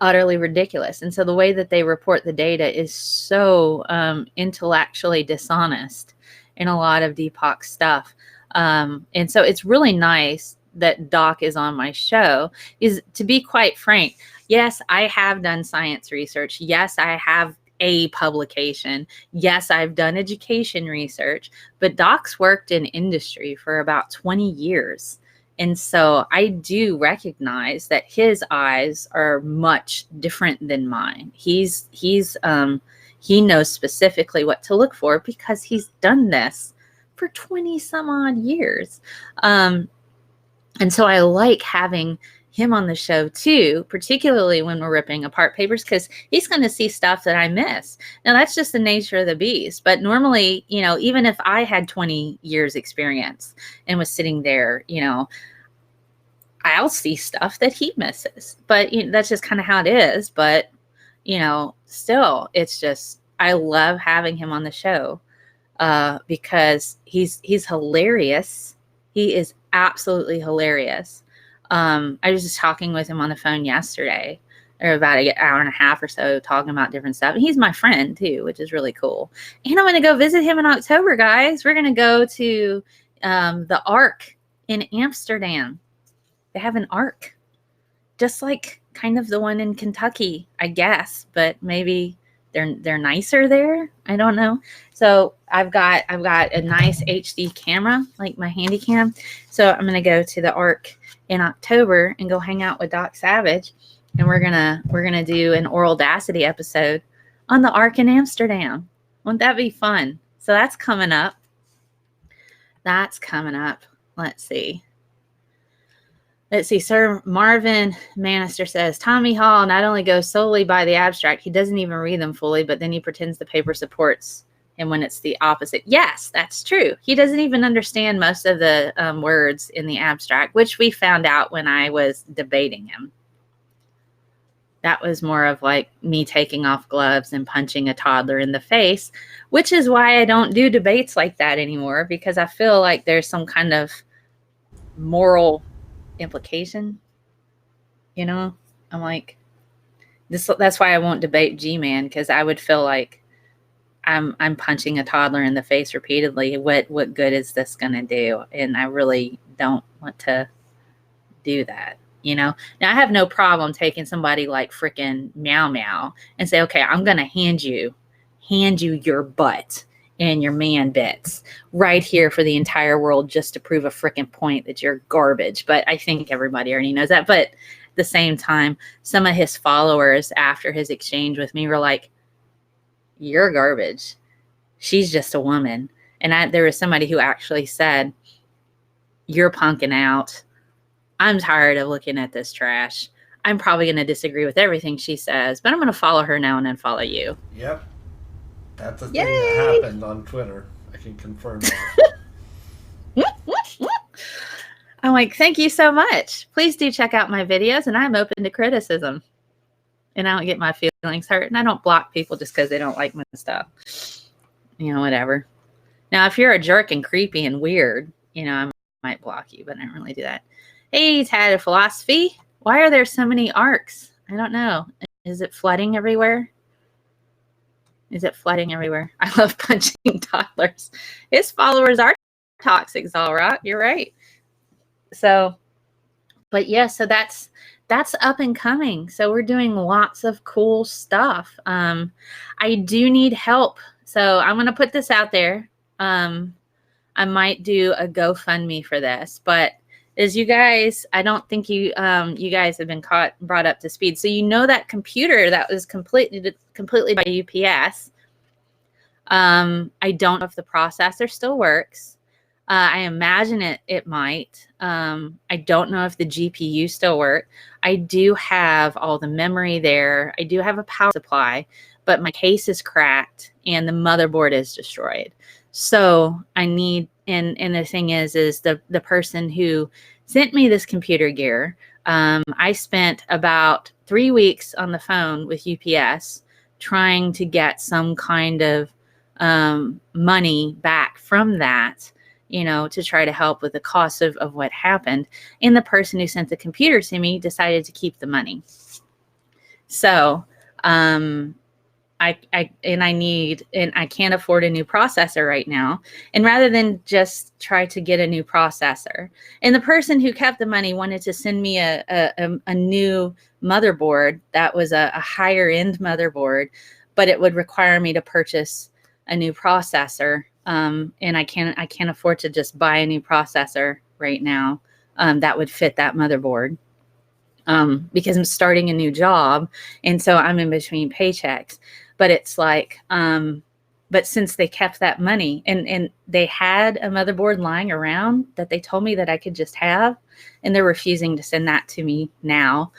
utterly ridiculous. And so the way that they report the data is so intellectually dishonest in a lot of Deepak's stuff. And so it's really nice that Doc is on my show. Is, to be quite frank, yes, I have done science research. Yes, I have a publication. Yes, I've done education research, but Doc's worked in industry for about 20 years. And so I do recognize that his eyes are much different than mine. He knows specifically what to look for because he's done this for 20 some odd years. And so I like having him on the show too, particularly when we're ripping apart papers, because he's going to see stuff that I miss. Now, that's just the nature of the beast. But normally, even if I had 20 years experience and was sitting there, I'll see stuff that he misses. But that's just kind of how it is. But, still, it's just, I love having him on the show because he's hilarious. He is absolutely hilarious. I was just talking with him on the phone yesterday, or about an hour and a half or so, talking about different stuff. And he's my friend too, which is really cool. And I'm going to go visit him in October, guys. We're going to go to the Ark in Amsterdam. They have an Ark, just like kind of the one in Kentucky, I guess, but maybe they're nicer there. I don't know. So I've got a nice HD camera, like my handy cam. So I'm gonna go to the Ark in October and go hang out with Doc Savage, and we're gonna do an Oral Audacity episode on the Ark in Amsterdam. Won't that be fun? So that's coming up. Let's see. Sir Marvin Manister says, Tommy Hall not only goes solely by the abstract, he doesn't even read them fully, but then he pretends the paper supports him when it's the opposite. Yes, that's true. He doesn't even understand most of the words in the abstract, which we found out when I was debating him. That was more of like me taking off gloves and punching a toddler in the face, which is why I don't do debates like that anymore, because I feel like there's some kind of moral implication. I'm like, that's why I won't debate G-Man, because I would feel like I'm punching a toddler in the face repeatedly. What good is this gonna do? And I really don't want to do that. Now I have no problem taking somebody like frickin' Meow Meow and say, okay, I'm gonna hand you your butt and your man bits right here for the entire world, just to prove a frickin' point that you're garbage. But I think everybody already knows that. But at the same time, some of his followers after his exchange with me were like, you're garbage. She's just a woman. And there was somebody who actually said, you're punking out. I'm tired of looking at this trash. I'm probably going to disagree with everything she says, but I'm going to follow her now and then follow you. Yep. That's a thing that Yay! happened on Twitter. I can confirm that. I'm like, thank you so much. Please do check out my videos, and I'm open to criticism. And I don't get my feelings hurt, and I don't block people just because they don't like my stuff. You know, whatever. Now, if you're a jerk and creepy and weird, you know, I might block you, but I don't really do that. Hey, Tad of Philosophy. Why are there so many arcs? I don't know. Is it flooding everywhere? Is it flooding everywhere? I love punching toddlers. His followers are toxic, Zalrock. You're right. So, but yeah, so that's up and coming. So we're doing lots of cool stuff. I do need help. So I'm going to put this out there. I might do a GoFundMe for this, but as you guys, I don't think you guys have been brought up to speed. So you know that computer that was completely by UPS. I don't know if the processor still works. I imagine it might. I don't know if the GPU still works. I do have all the memory there. I do have a power supply, but my case is cracked and the motherboard is destroyed. So I need, and the thing is the person who sent me this computer gear, I spent about 3 weeks on the phone with UPS trying to get some kind of money back from that, you know, to try to help with the cost of what happened. And the person who sent the computer to me decided to keep the money. So, I can't afford a new processor right now. And rather than just try to get a new processor, and the person who kept the money wanted to send me a new motherboard that was a higher end motherboard, but it would require me to purchase a new processor. And I can't afford to just buy a new processor right now that would fit that motherboard. Because I'm starting a new job, and so I'm in between paychecks. But it's like, but since they kept that money, and they had a motherboard lying around that they told me that I could just have, and they're refusing to send that to me now.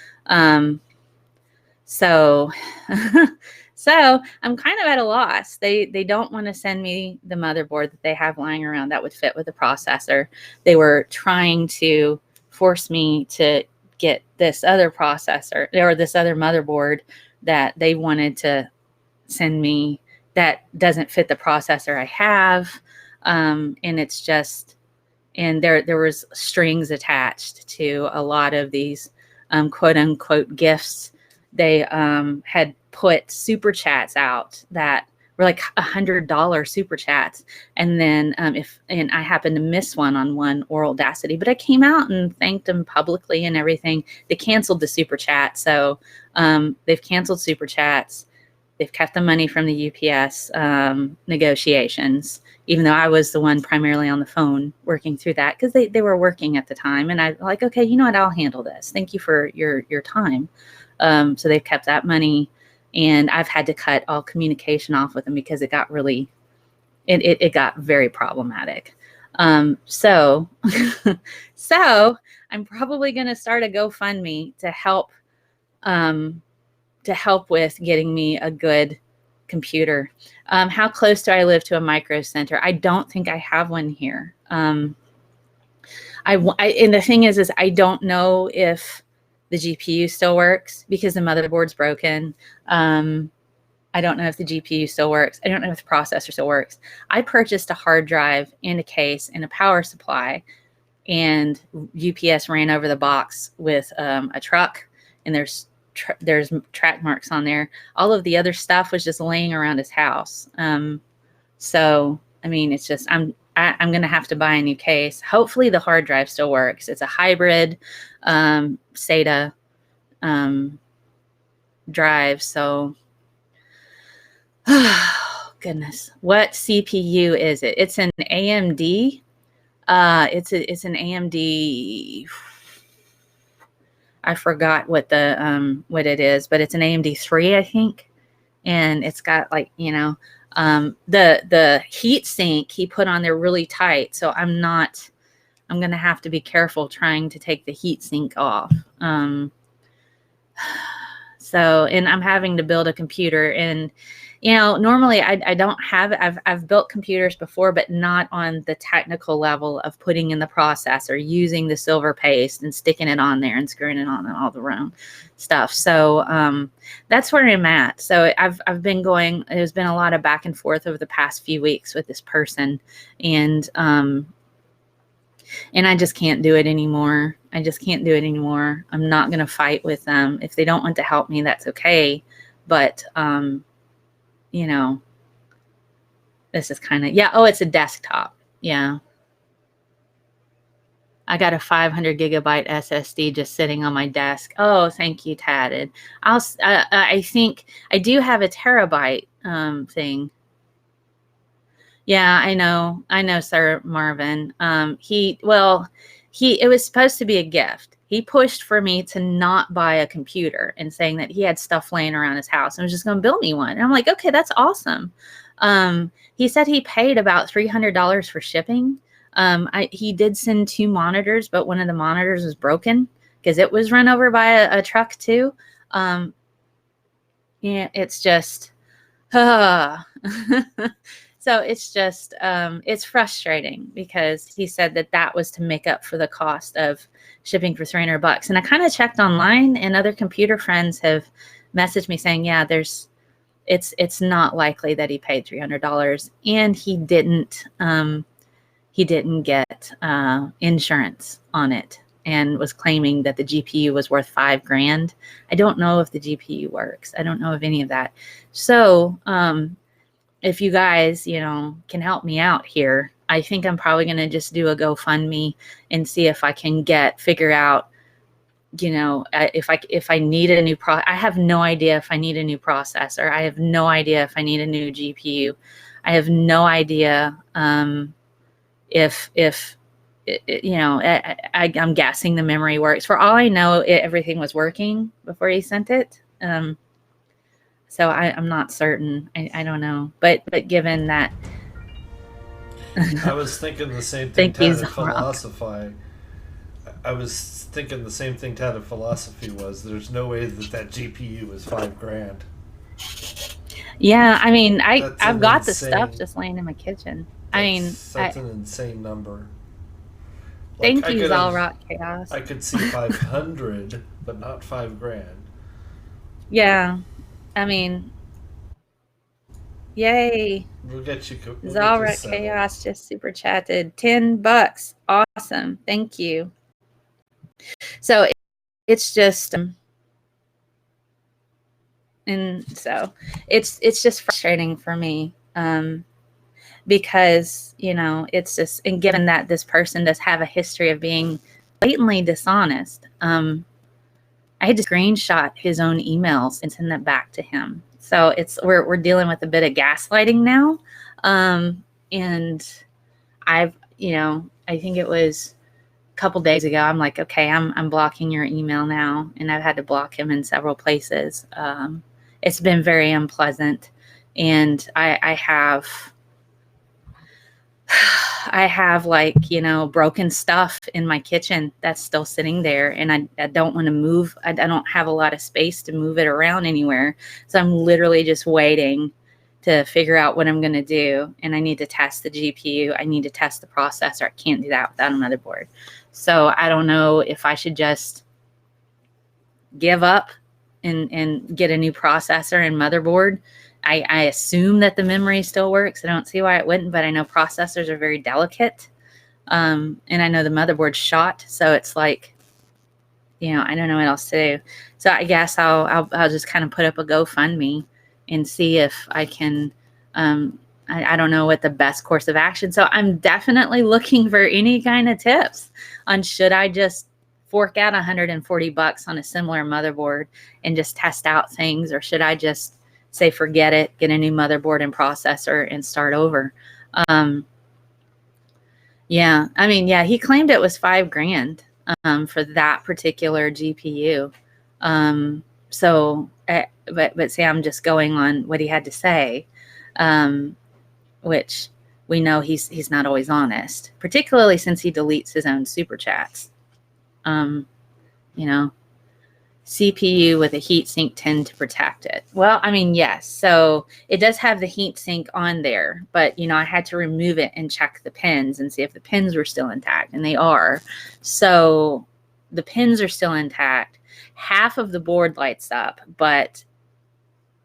So I'm kind of at a loss. They don't want to send me the motherboard that they have lying around that would fit with the processor. They were trying to force me to get this other processor or this other motherboard that they wanted to send me that doesn't fit the processor I have. And it's just, and there was strings attached to a lot of these quote unquote gifts. They had put super chats out that were like $100 super chats. And then and I happened to miss one or Audacity, but I came out and thanked them publicly and everything. They canceled the super chat. So they've canceled super chats. They've kept the money from the UPS negotiations, even though I was the one primarily on the phone working through that because they were working at the time. And I'm like, okay, you know what? I'll handle this. Thank you for your time. So they've kept that money. And I've had to cut all communication off with them because it got really, it got very problematic. So I'm probably going to start a GoFundMe to help with getting me a good computer. How close do I live to a micro center? I don't think I have one here. And the thing is I don't know if the GPU still works because the motherboard's broken. I don't know if the GPU still works. I don't know if the processor still works. I purchased a hard drive and a case and a power supply, and UPS ran over the box with a truck, and there's track marks on there. All of the other stuff was just laying around his house. So, I mean, it's just, I'm going to have to buy a new case. Hopefully the hard drive still works. It's a hybrid SATA drive. So, oh, goodness. What CPU is it? It's an AMD. It's an AMD. I forgot what it is, but it's an AMD 3, I think. And it's got like, the heat sink he put on there really tight. So I'm not I'm going to have to be careful trying to take the heat sink off. So, and I'm having to build a computer, and, you know, normally I don't have, I've built computers before, but not on the technical level of putting in the processor, using the silver paste and sticking it on there and screwing it on and all the wrong stuff. So, that's where I'm at. So I've been going, there's been a lot of back and forth over the past few weeks with this person, and I just can't do it anymore. I just can't do it anymore. I'm not going to fight with them. If they don't want to help me, that's okay. But, you know, this is kind of, yeah. Oh, it's a desktop. Yeah. I got a 500 gigabyte SSD just sitting on my desk. Oh, thank you, Tad. I think I do have a terabyte thing. Yeah, I know, Sir Marvin. It was supposed to be a gift. He pushed for me to not buy a computer and saying that he had stuff laying around his house and was just going to build me one. And I'm like, okay, that's awesome. He said he paid about $300 for shipping. He did send 2 monitors, but one of the monitors was broken because it was run over by a truck too. Yeah, it's just, so it's just, it's frustrating because he said that was to make up for the cost of shipping for $300. And I kind of checked online, and other computer friends have messaged me saying, yeah, it's not likely that he paid $300, and he didn't get insurance on it, and was claiming that the GPU was worth $5,000. I don't know if the GPU works. I don't know of any of that. So, if you guys, can help me out here, I think I'm probably going to just do a GoFundMe and see if I can figure out, if I need a new I have no idea if I need a new processor. I have no idea if I need a new GPU. I have no idea if I'm guessing the memory works. For all I know, everything was working before he sent it. So I'm not certain. I don't know. But given that, I was thinking the same thing. Thank you, I was thinking the same thing. Tad philosophy was. There's no way that GPU was $5,000. Yeah, I mean, I've got the stuff just laying in my kitchen. That's an insane number. Thank you, Zalrock Chaos. I could see 500, but not $5,000. Yeah, I mean, yay! We'll get you. Zalrock Chaos just super chatted $10. Awesome, thank you. So it's just, and so it's just frustrating for me. Because, it's just, and given that this person does have a history of being blatantly dishonest, I had to screenshot his own emails and send them back to him. So we're dealing with a bit of gaslighting now. And I think it was a couple days ago, I'm like, okay, I'm blocking your email now. And I've had to block him in several places. It's been very unpleasant. And I have broken stuff in my kitchen that's still sitting there, and I don't want to move. I don't have a lot of space to move it around anywhere. So I'm literally just waiting to figure out what I'm going to do. And I need to test the GPU. I need to test the processor. I can't do that without a motherboard. So I don't know if I should just give up and get a new processor and motherboard. I assume that the memory still works. I don't see why it wouldn't, but I know processors are very delicate. And I know the motherboard's shot. So it's like, I don't know what else to do. So I guess I'll just kind of put up a GoFundMe and see if I can, I don't know what the best course of action. So I'm definitely looking for any kind of tips on, should I just fork out $140 on a similar motherboard and just test out things, or should I just say, forget it, get a new motherboard and processor and start over? Yeah, I mean, yeah, he claimed it was $5,000 for that particular GPU. So, but see, I'm just going on what he had to say, which we know he's not always honest, particularly since he deletes his own super chats. You know, CPU with a heat sink tend to protect it. Well, I mean, yes. So it does have the heat sink on there, but you know, I had to remove it and check the pins and see if the pins were still intact, and they are. So the pins are still intact. Half of the board lights up, but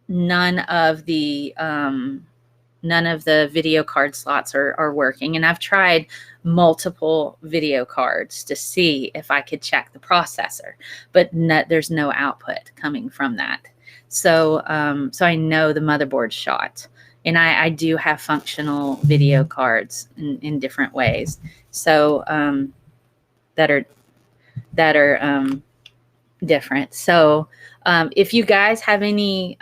none of the video card slots are working. And I've tried multiple video cards to see if I could check the processor, but there's no output coming from that. So so I know the motherboard's shot. And I do have functional video cards in different ways. So that are different. So if you guys have any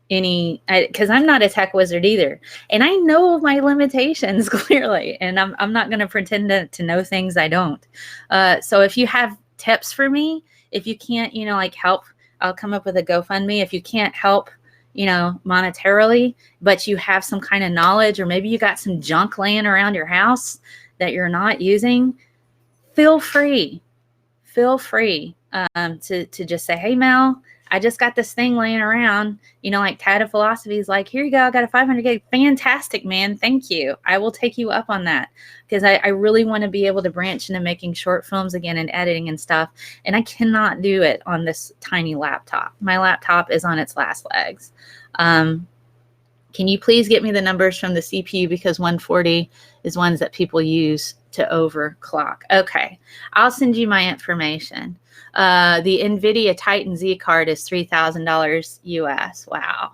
because I'm not a tech wizard either, and I know my limitations clearly, and I'm not going to pretend to know things I don't. So if you have tips for me, if you can't, you know, like help, I'll come up with a GoFundMe. If you can't help, you know, monetarily, but you have some kind of knowledge, or maybe you got some junk laying around your house that you're not using, feel free to just say, hey, Mel, I just got this thing laying around, you know, like Tad of Philosophy is like, here you go. I got a 500 gig. Fantastic, man. Thank you. I will take you up on that, because I really want to be able to branch into making short films again and editing and stuff. And I cannot do it on this tiny laptop. My laptop is on its last legs. Can you please get me the numbers from the CPU, because 140 is ones that people use to overclock. Okay, I'll send you my information. The NVIDIA Titan Z card is $3,000 US. Wow.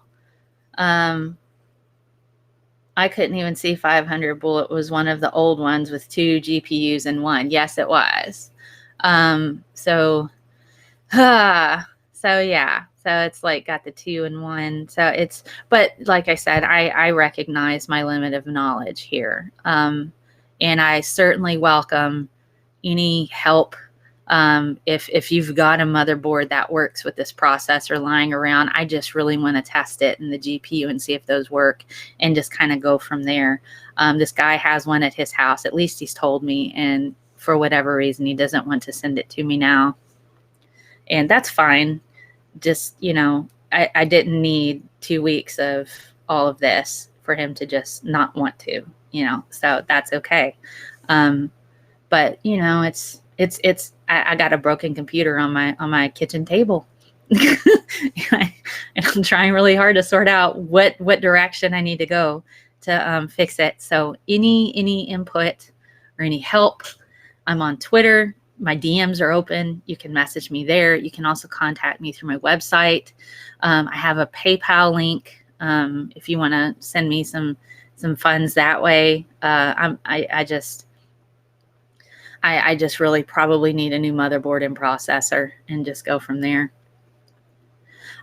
I couldn't even see 500 Bullet was one of the old ones with 2 GPUs in one. Yes, it was. So yeah. So it's like got the 2 in 1. So it's, but like I said, I recognize my limit of knowledge here. And I certainly welcome any help. If you've got a motherboard that works with this processor lying around, I just really want to test it in the GPU and see if those work, and just kind of go from there. This guy has one at his house, at least he's told me, and for whatever reason, he doesn't want to send it to me now. And that's fine. Just, you know, I didn't need 2 weeks of all of this for him to just not want to, you know, so that's okay. But you know, I got a broken computer on my kitchen table. And I'm trying really hard to sort out what direction I need to go to fix it. So any input or any help, I'm on Twitter. My DMs are open. You can message me there. You can also contact me through my website. I have a PayPal link if you want to send me some funds that way. I just really probably need a new motherboard and processor, and just go from there.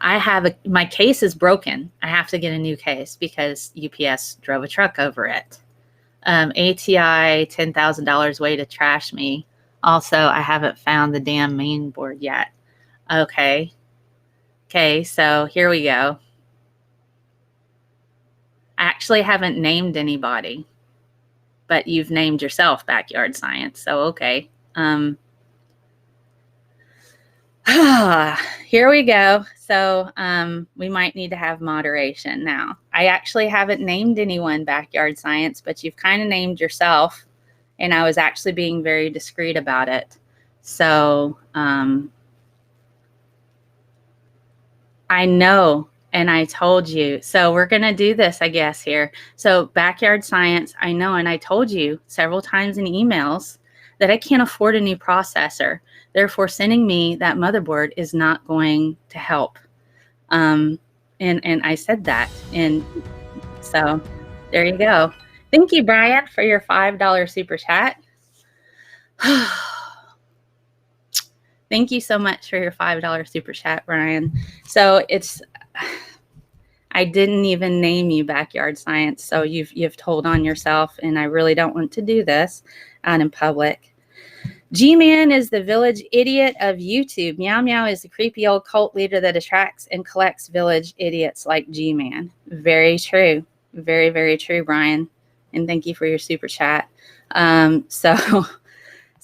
My case is broken. I have to get a new case because UPS drove a truck over it. ATI, $10,000 way to trash me. Also, I haven't found the damn main board yet. Okay, so here we go. I actually haven't named anybody, but you've named yourself, Backyard Science. So, okay. Here we go. So we might need to have moderation now. I actually haven't named anyone, Backyard Science, but you've kind of named yourself, and I was actually being very discreet about it. So I know. And I told you. So we're going to do this, I guess, here. So Backyard Science, I know, and I told you several times in emails that I can't afford a new processor. Therefore, sending me that motherboard is not going to help. And I said that. And so there you go. Thank you, Brian, for your $5 super chat. Thank you so much for your $5 super chat, Brian. So I didn't even name you, Backyard Science, so you've told on yourself, and I really don't want to do this out in public. G-Man is the village idiot of YouTube. Meow Meow is the creepy old cult leader that attracts and collects village idiots like G-Man. Very true. Very, very true, Brian. and thank you for your super chat. So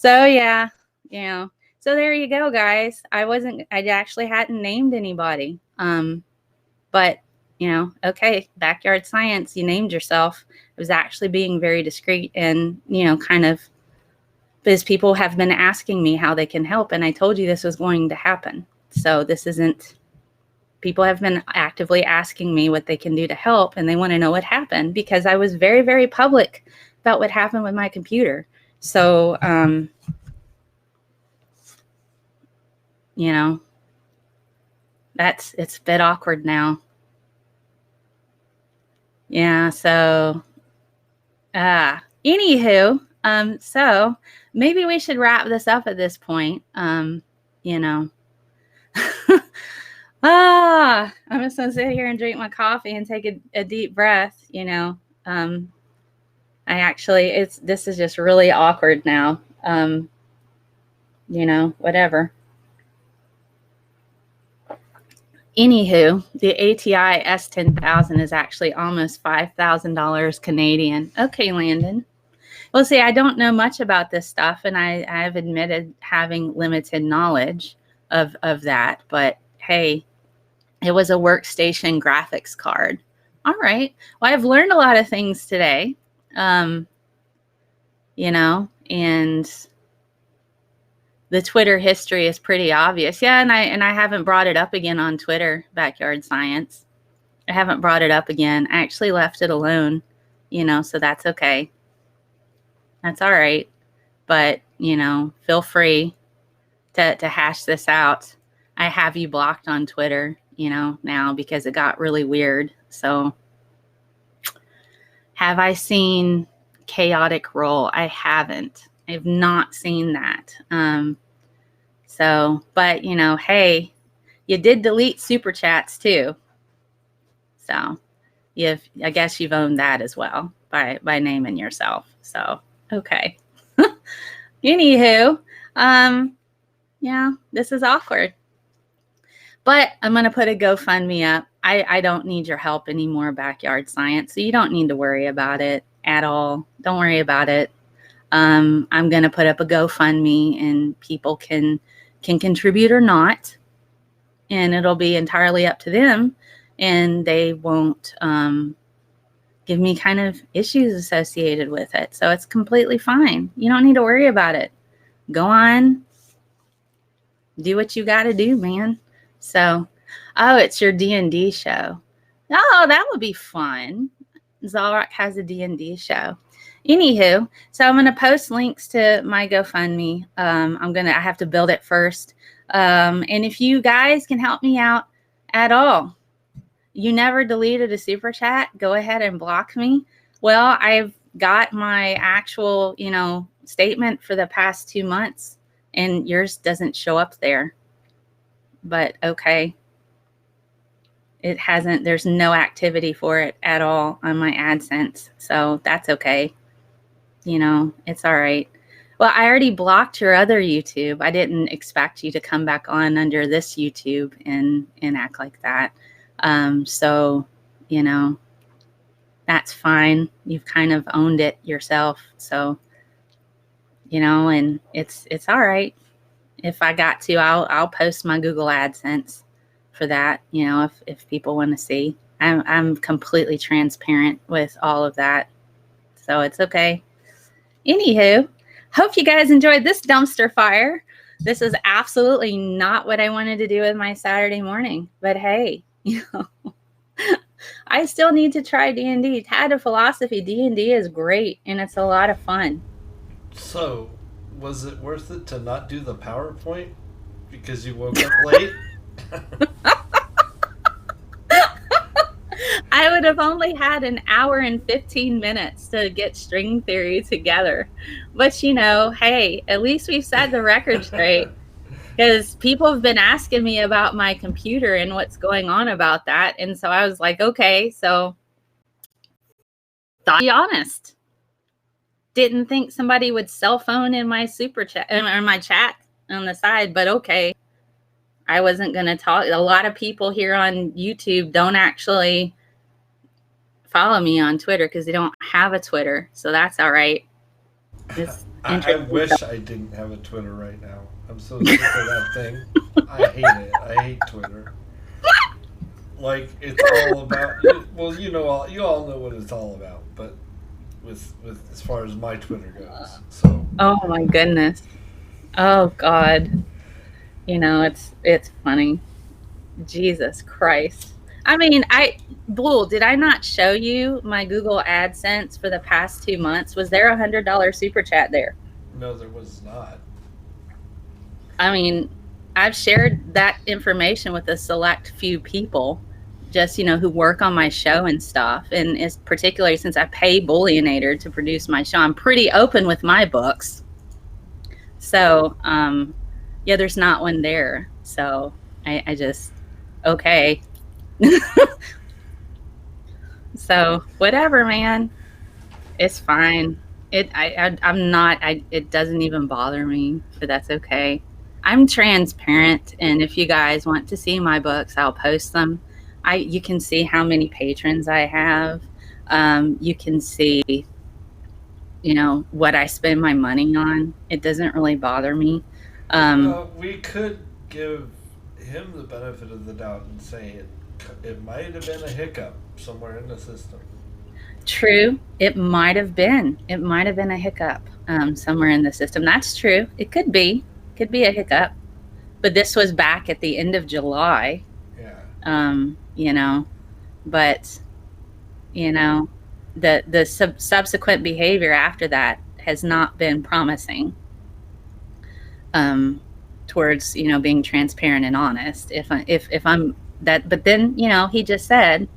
yeah, you know, so there you go, guys. I actually hadn't named anybody. But you know, okay, backyard science, you named yourself. It was actually being very discreet and, you know, kind of, because people have been asking me how they can help, and I told you this was going to happen. So this isn't, people have been actively asking me what they can do to help, and they want to know what happened, because I was very, very public about what happened with my computer. So, you know, it's a bit awkward now. Yeah, so, anywho, so maybe we should wrap this up at this point. You know, I'm just gonna sit here and drink my coffee and take a deep breath, you know. This is just really awkward now. You know, whatever. Anywho, the ATI S10000 is actually almost $5,000 Canadian. Okay, Landon. Well, see, I don't know much about this stuff, and I've admitted having limited knowledge of that. But hey, it was a workstation graphics card. All right. Well, I've learned a lot of things today. You know, and the Twitter history is pretty obvious. Yeah, and I haven't brought it up again on Twitter, Backyard Science. I haven't brought it up again. I actually left it alone, you know, so that's okay. That's all right. But, you know, feel free to hash this out. I have you blocked on Twitter, you know, now, because it got really weird. So have I seen Chaotic Roll? I haven't. I've not seen that. So, but you know, hey, you did delete super chats too. So I guess you've owned that as well by naming yourself. So, okay. Anywho, yeah, this is awkward. But I'm going to put a GoFundMe up. I don't need your help anymore, Backyard Science. So you don't need to worry about it at all. Don't worry about it. I'm going to put up a GoFundMe, and people can contribute or not. And it'll be entirely up to them. And they won't give me kind of issues associated with it. So it's completely fine. You don't need to worry about it. Go on. Do what you got to do, man. So, oh, it's your D&D show. Oh, that would be fun. Zalrock has a D&D show. Anywho, so I'm going to post links to my GoFundMe. I have to build it first. And if you guys can help me out at all, you never deleted a super chat, go ahead and block me. Well, I've got my actual, you know, statement for the past 2 months, and yours doesn't show up there. But okay. It hasn't, there's no activity for it at all on my AdSense. So that's okay. You know, it's all right. Well, I already blocked your other YouTube. I didn't expect you to come back on under this YouTube and act like that. So, you know, that's fine. You've kind of owned it yourself. So, you know, and it's all right. If I got to, I'll post my Google AdSense for that. You know, if people want to see, I'm completely transparent with all of that. So it's okay. Anywho, hope you guys enjoyed this dumpster fire. This is absolutely not what I wanted to do with my Saturday morning, but hey, you know, I still need to try D&D. Tad of Philosophy, D&D is great, and it's a lot of fun. So, was it worth it to not do the PowerPoint because you woke up late? I would have only had an hour and 15 minutes to get string theory together. But, you know, hey, at least we've set the record straight. Because people have been asking me about my computer and what's going on about that. And so I was like, okay, so to be honest, didn't think somebody would cell phone in my super chat or my chat on the side, but okay. I wasn't going to talk. A lot of people here on YouTube don't actually follow me on Twitter because they don't have a Twitter, so that's all right. It's I interesting wish stuff. I didn't have a Twitter right now. I'm so sick of that thing. I hate it. I hate Twitter. Like it's all about. Well, you all know what it's all about. But with as far as my Twitter goes, so Oh my goodness. Oh God. It's funny. Jesus Christ. I mean, Bull, did I not show you my Google AdSense for the past 2 months? Was there $100 super chat there? no, there was not. I mean, I've shared that information with a select few people, just who work on my show and stuff. And it's particularly since I pay Bullionator to produce my show, I'm pretty open with my books. So, yeah, there's not one there. So I just, okay. So whatever, man, it's fine. I'm not, it doesn't even bother me, but that's okay. I'm transparent. And if you guys want to see my books, I'll post them. You can see how many patrons I have. You can see, what I spend my money on. It doesn't really bother me. Well, we could give him the benefit of the doubt and say it might have been a hiccup somewhere in the system. True. It might have been. It might have been a hiccup somewhere in the system. That's true. It could be. Could be a hiccup. But this was back at the end of July. Yeah. But the subsequent behavior after that has not been promising. Towards being transparent and honest. If I'm that, but then he just said,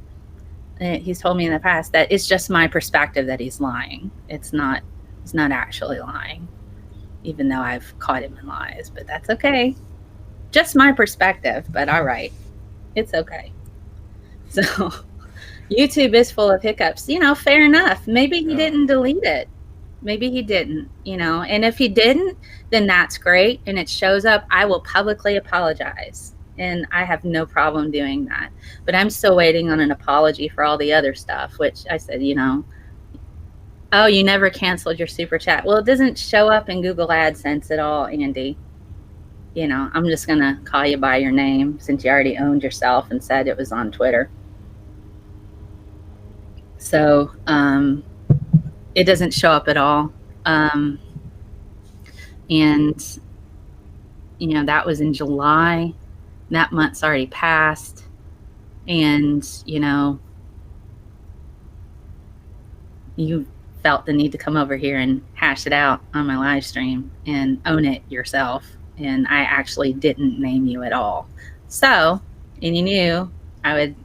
he's told me in the past that it's just my perspective that he's lying. He's not actually lying, even though I've caught him in lies. But that's okay. Just my perspective. But all right, it's okay. So YouTube is full of hiccups. Fair enough. Maybe he didn't delete it. Maybe he didn't, and if he didn't, then that's great. And it shows up, I will publicly apologize. And I have no problem doing that. But I'm still waiting on an apology for all the other stuff, which I said, oh, you never canceled your super chat. Well, it doesn't show up in Google AdSense at all, Andy. I'm just going to call you by your name since you already owned yourself and said it was on Twitter. So, it doesn't show up at all. And, that was in July. That month's already passed. And, you felt the need to come over here and hash it out on my live stream and own it yourself. And I actually didn't name you at all. So, and you knew I would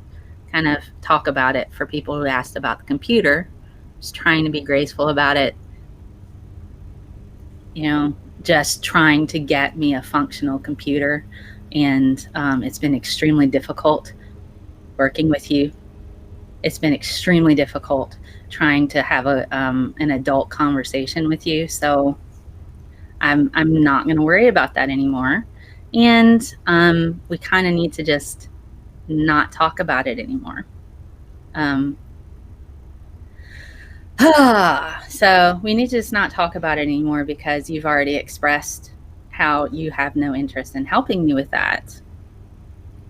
kind of talk about it for people who asked about the computer. Just trying to be graceful about it, just trying to get me a functional computer. And it's been extremely difficult working with you. It's been extremely difficult trying to have an adult conversation with you. So I'm not going to worry about that anymore. And we kind of need to just not talk about it anymore. So we need to just not talk about it anymore because you've already expressed how you have no interest in helping me with that.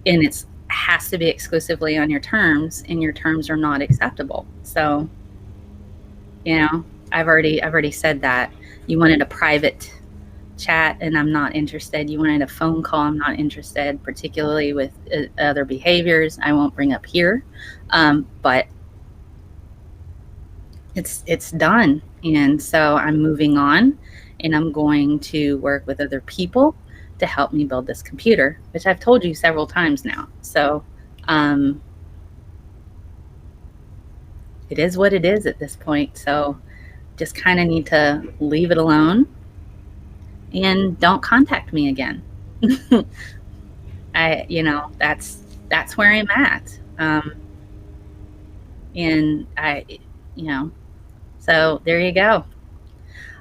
And it has to be exclusively on your terms, and your terms are not acceptable. So, I've already said that. You wanted a private chat, and I'm not interested. You wanted a phone call. I'm not interested, particularly with other behaviors I won't bring up here. But it's done. And so I'm moving on, and I'm going to work with other people to help me build this computer, which I've told you several times now. So it is what it is at this point. So just kind of need to leave it alone and don't contact me again. That's where I'm at. And so there you go.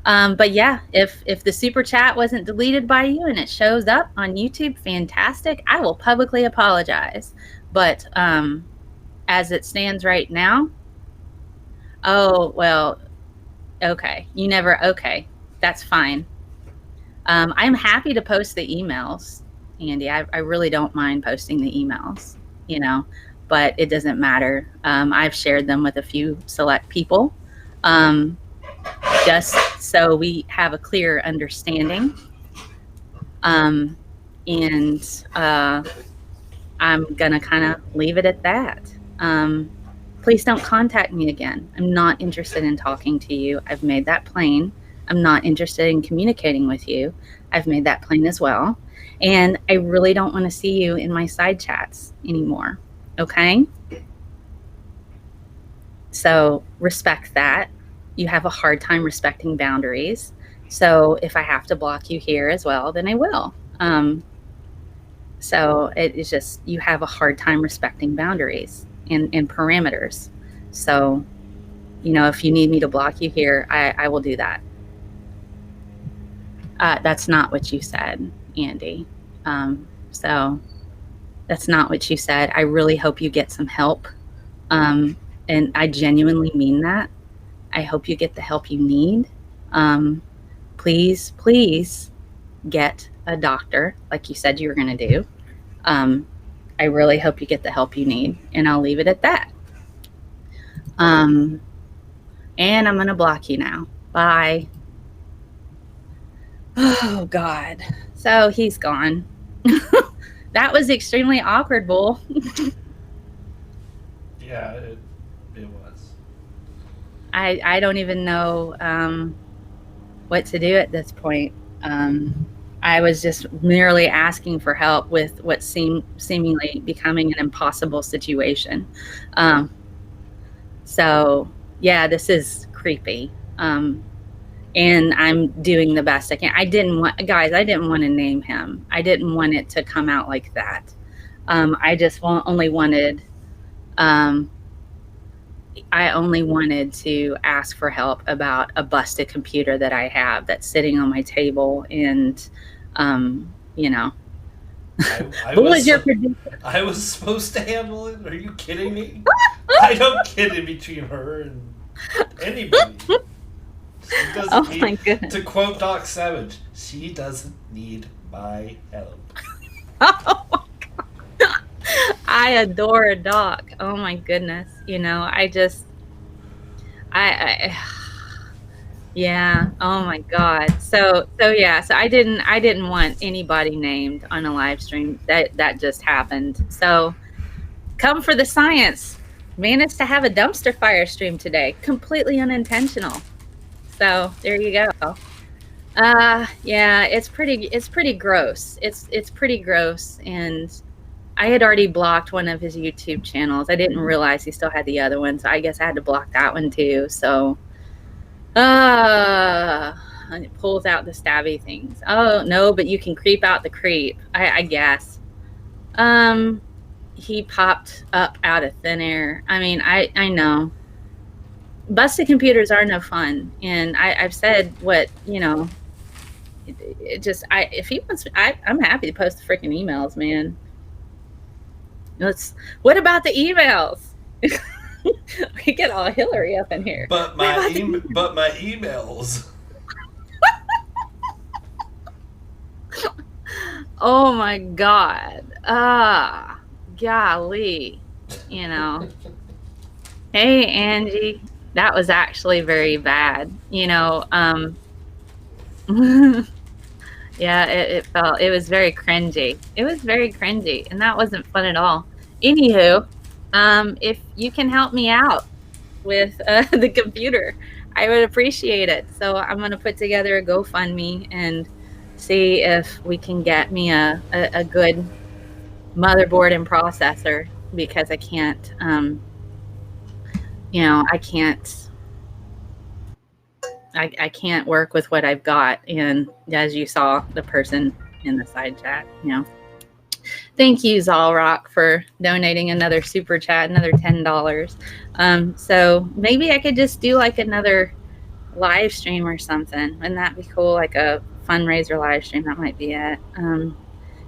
But yeah, if the super chat wasn't deleted by you and it shows up on YouTube, fantastic. I will publicly apologize. But as it stands right now, Oh, well, okay. You never, okay. That's fine. I'm happy to post the emails, Andy. I really don't mind posting the emails, you know, but it doesn't matter. I've shared them with a few select people, um, just so we have a clear understanding. Um, and I'm going to kind of leave it at that. Please don't contact me again. I'm not interested in talking to you. I've made that plain. I'm not interested in communicating with you. I've made that plain as well. And I really don't want to see you in my side chats anymore. Okay? So respect that. You have a hard time respecting boundaries. So if I have to block you here as well, then I will. So it is just, you have a hard time respecting boundaries and parameters. So, if you need me to block you here, I will do that. That's not what you said, Andy. So that's not what you said. I really hope you get some help. And I genuinely mean that. I hope you get the help you need. Please get a doctor like you said you were going to do. I really hope you get the help you need, and I'll leave it at that. And I'm going to block you now. Bye. Oh, God. So he's gone. That was extremely awkward, Bull. Yeah, it was. I don't even know what to do at this point. I was just merely asking for help with what seemingly becoming an impossible situation. So, yeah, this is creepy. And I'm doing the best I can. I didn't want to name him. I didn't want it to come out like that. I just only wanted to ask for help about a busted computer that I have that's sitting on my table, and I was supposed to handle it. Are you kidding me? I don't get in between her and anybody. She doesn't my goodness. To quote Doc Savage, she doesn't need my help. Oh my God. I adore Doc. Oh my goodness. Yeah. Oh my God. So I didn't want anybody named on a live stream. That just happened. So come for the science. Managed to have a dumpster fire stream today. Completely unintentional. So there you go. Yeah, it's pretty gross. It's pretty gross. And I had already blocked one of his YouTube channels. I didn't realize he still had the other one. So I guess I had to block that one too. So, and it pulls out the stabby things. Oh no, but you can creep out the creep, I guess. He popped up out of thin air. I mean, I know. Busted computers are no fun, and I've said what it just if he wants, I'm happy to post the freaking emails, man. What about the emails? We get all Hillary up in here. But my emails. Oh my God. Golly. Hey, Angie. That was actually very bad. Yeah, it was very cringy. It was very cringy, and that wasn't fun at all. Anywho, if you can help me out with the computer, I would appreciate it. So I'm going to put together a GoFundMe and see if we can get me a good motherboard and processor, because I can't, I can't work with what I've got. And as you saw, the person in the side chat, thank you, Zalrock, for donating another super chat, another $10. So maybe I could just do like another live stream or something. Wouldn't that be cool? Like a fundraiser live stream. That might be it.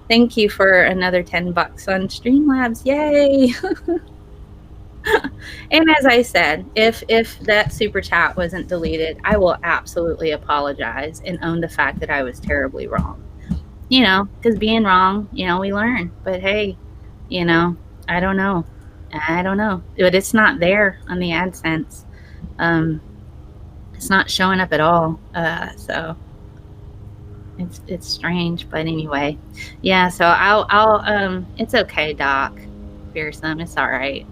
Thank you for another $10 on Streamlabs. Yay. And as I said, if that super chat wasn't deleted, I will absolutely apologize and own the fact that I was terribly wrong. Because being wrong, we learn. But hey, you know, I don't know. I don't know. But it's not there on the AdSense. It's not showing up at all. So it's strange. But anyway, yeah. So I'll it's okay, Doc. Fearsome. It's all right.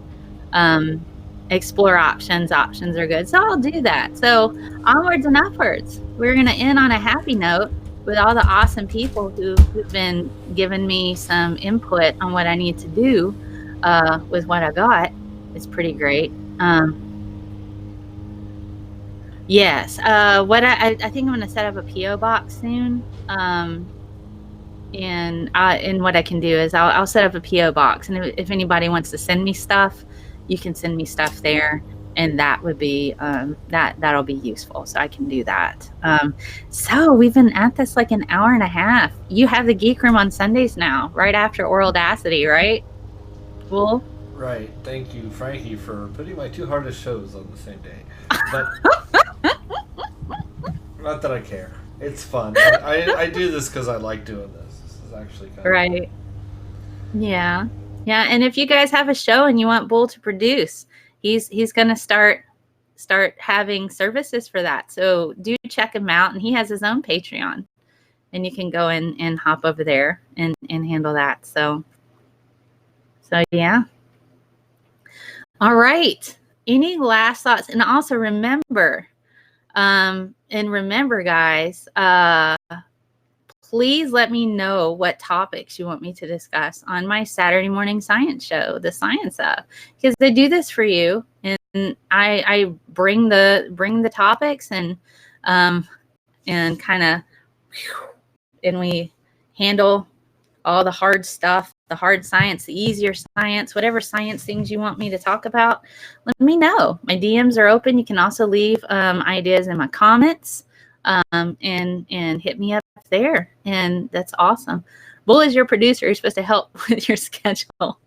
Explore options. Options are good. So I'll do that. So onwards and upwards. We're gonna end on a happy note with all the awesome people who've been giving me some input on what I need to do with what I got. It's pretty great. Yes. What I think I'm going to set up a PO box soon. And what I can do is I'll set up a PO box, and if anybody wants to send me stuff, you can send me stuff there, and that would be that'll be useful. So I can do that. So we've been at this like an hour and a half. You have the Geek Room on Sundays now, right after Oral Audacity, right? Cool. Right. Thank you, Frankie, for putting my two hardest shows on the same day. But not that I care. It's fun. I do this because I like doing this. This is actually kind of right. Yeah. Yeah. And if you guys have a show and you want Bull to produce, he's going to start having services for that. So do check him out. And he has his own Patreon, and you can go in and hop over there and handle that. So yeah. All right. Any last thoughts? And also remember, guys, please let me know what topics you want me to discuss on my Saturday morning science show, the Science Up, because they do this for you, and I bring the topics and kind of, and we handle all the hard stuff, the hard science, the easier science, whatever science things you want me to talk about, let me know. My DMs are open. You can also leave ideas in my comments and hit me up there. And that's awesome. Bull is your producer. He's supposed to help with your schedule.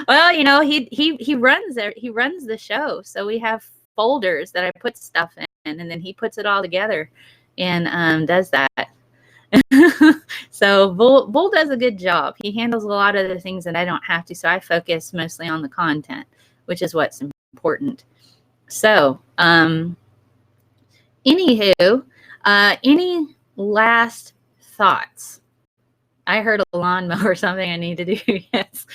Well, he runs the show. So we have folders that I put stuff in, and then he puts it all together and does that. So Bull does a good job. He handles a lot of the things that I don't have to. So I focus mostly on the content, which is what's important. So, anywho, any last thoughts? I heard a lawnmower or something I need to do. Yes.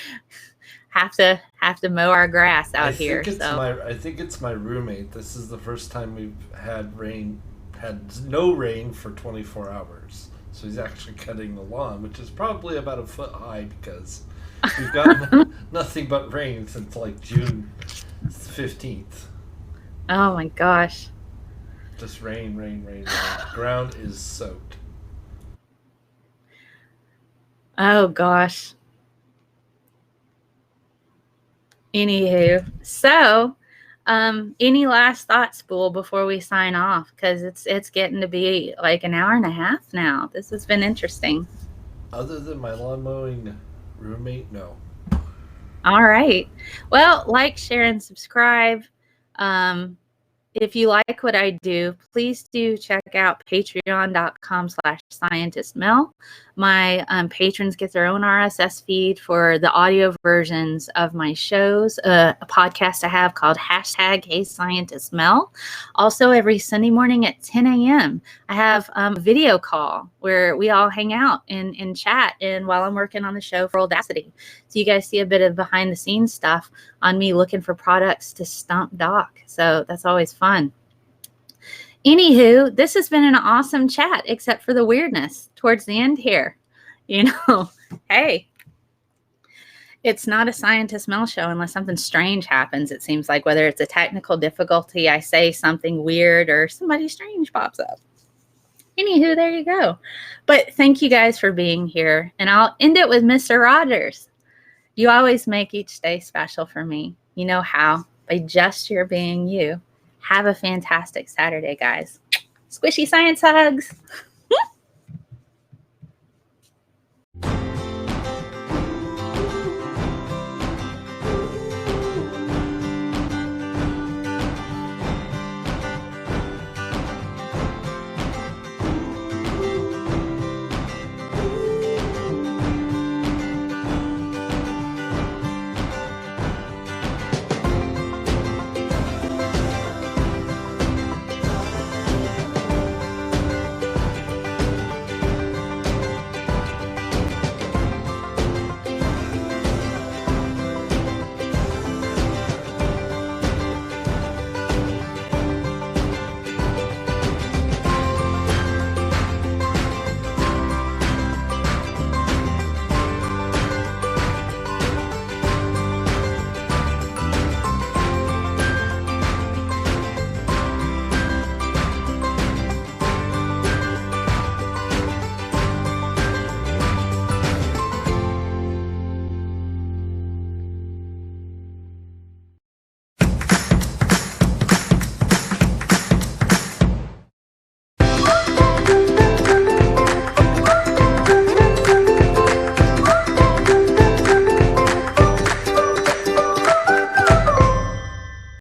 Have to mow our grass out here. I think it's my roommate. This is the first time we've had no rain for 24 hours. So he's actually cutting the lawn, which is probably about a foot high because we've got nothing but rain since like June 15th. Oh my gosh. Just rain. The ground is soaked. Oh gosh. Anywho, so any last thoughts, Bull, before we sign off? Because it's getting to be like an hour and a half now. This has been interesting. Other than my lawn mowing roommate, no. All right. Well, like, share, and subscribe. If you like what I do, please do check out patreon.com/ScientistMel. My patrons get their own RSS feed for the audio versions of my shows, a podcast I have called #HeyScientistMel. Also, every Sunday morning at 10 a.m., I have a video call where we all hang out and chat and while I'm working on the show for Audacity. So you guys see a bit of behind the scenes stuff on me looking for products to stump Doc. So that's always fun. Anywho, this has been an awesome chat, except for the weirdness towards the end here. Hey, it's not a ScientistMel show unless something strange happens, it seems like, whether it's a technical difficulty, I say something weird, or somebody strange pops up. Anywho, there you go. But thank you guys for being here. And I'll end it with Mr. Rogers. You always make each day special for me. You know how? By just your being you. Have a fantastic Saturday, guys. Squishy science hugs.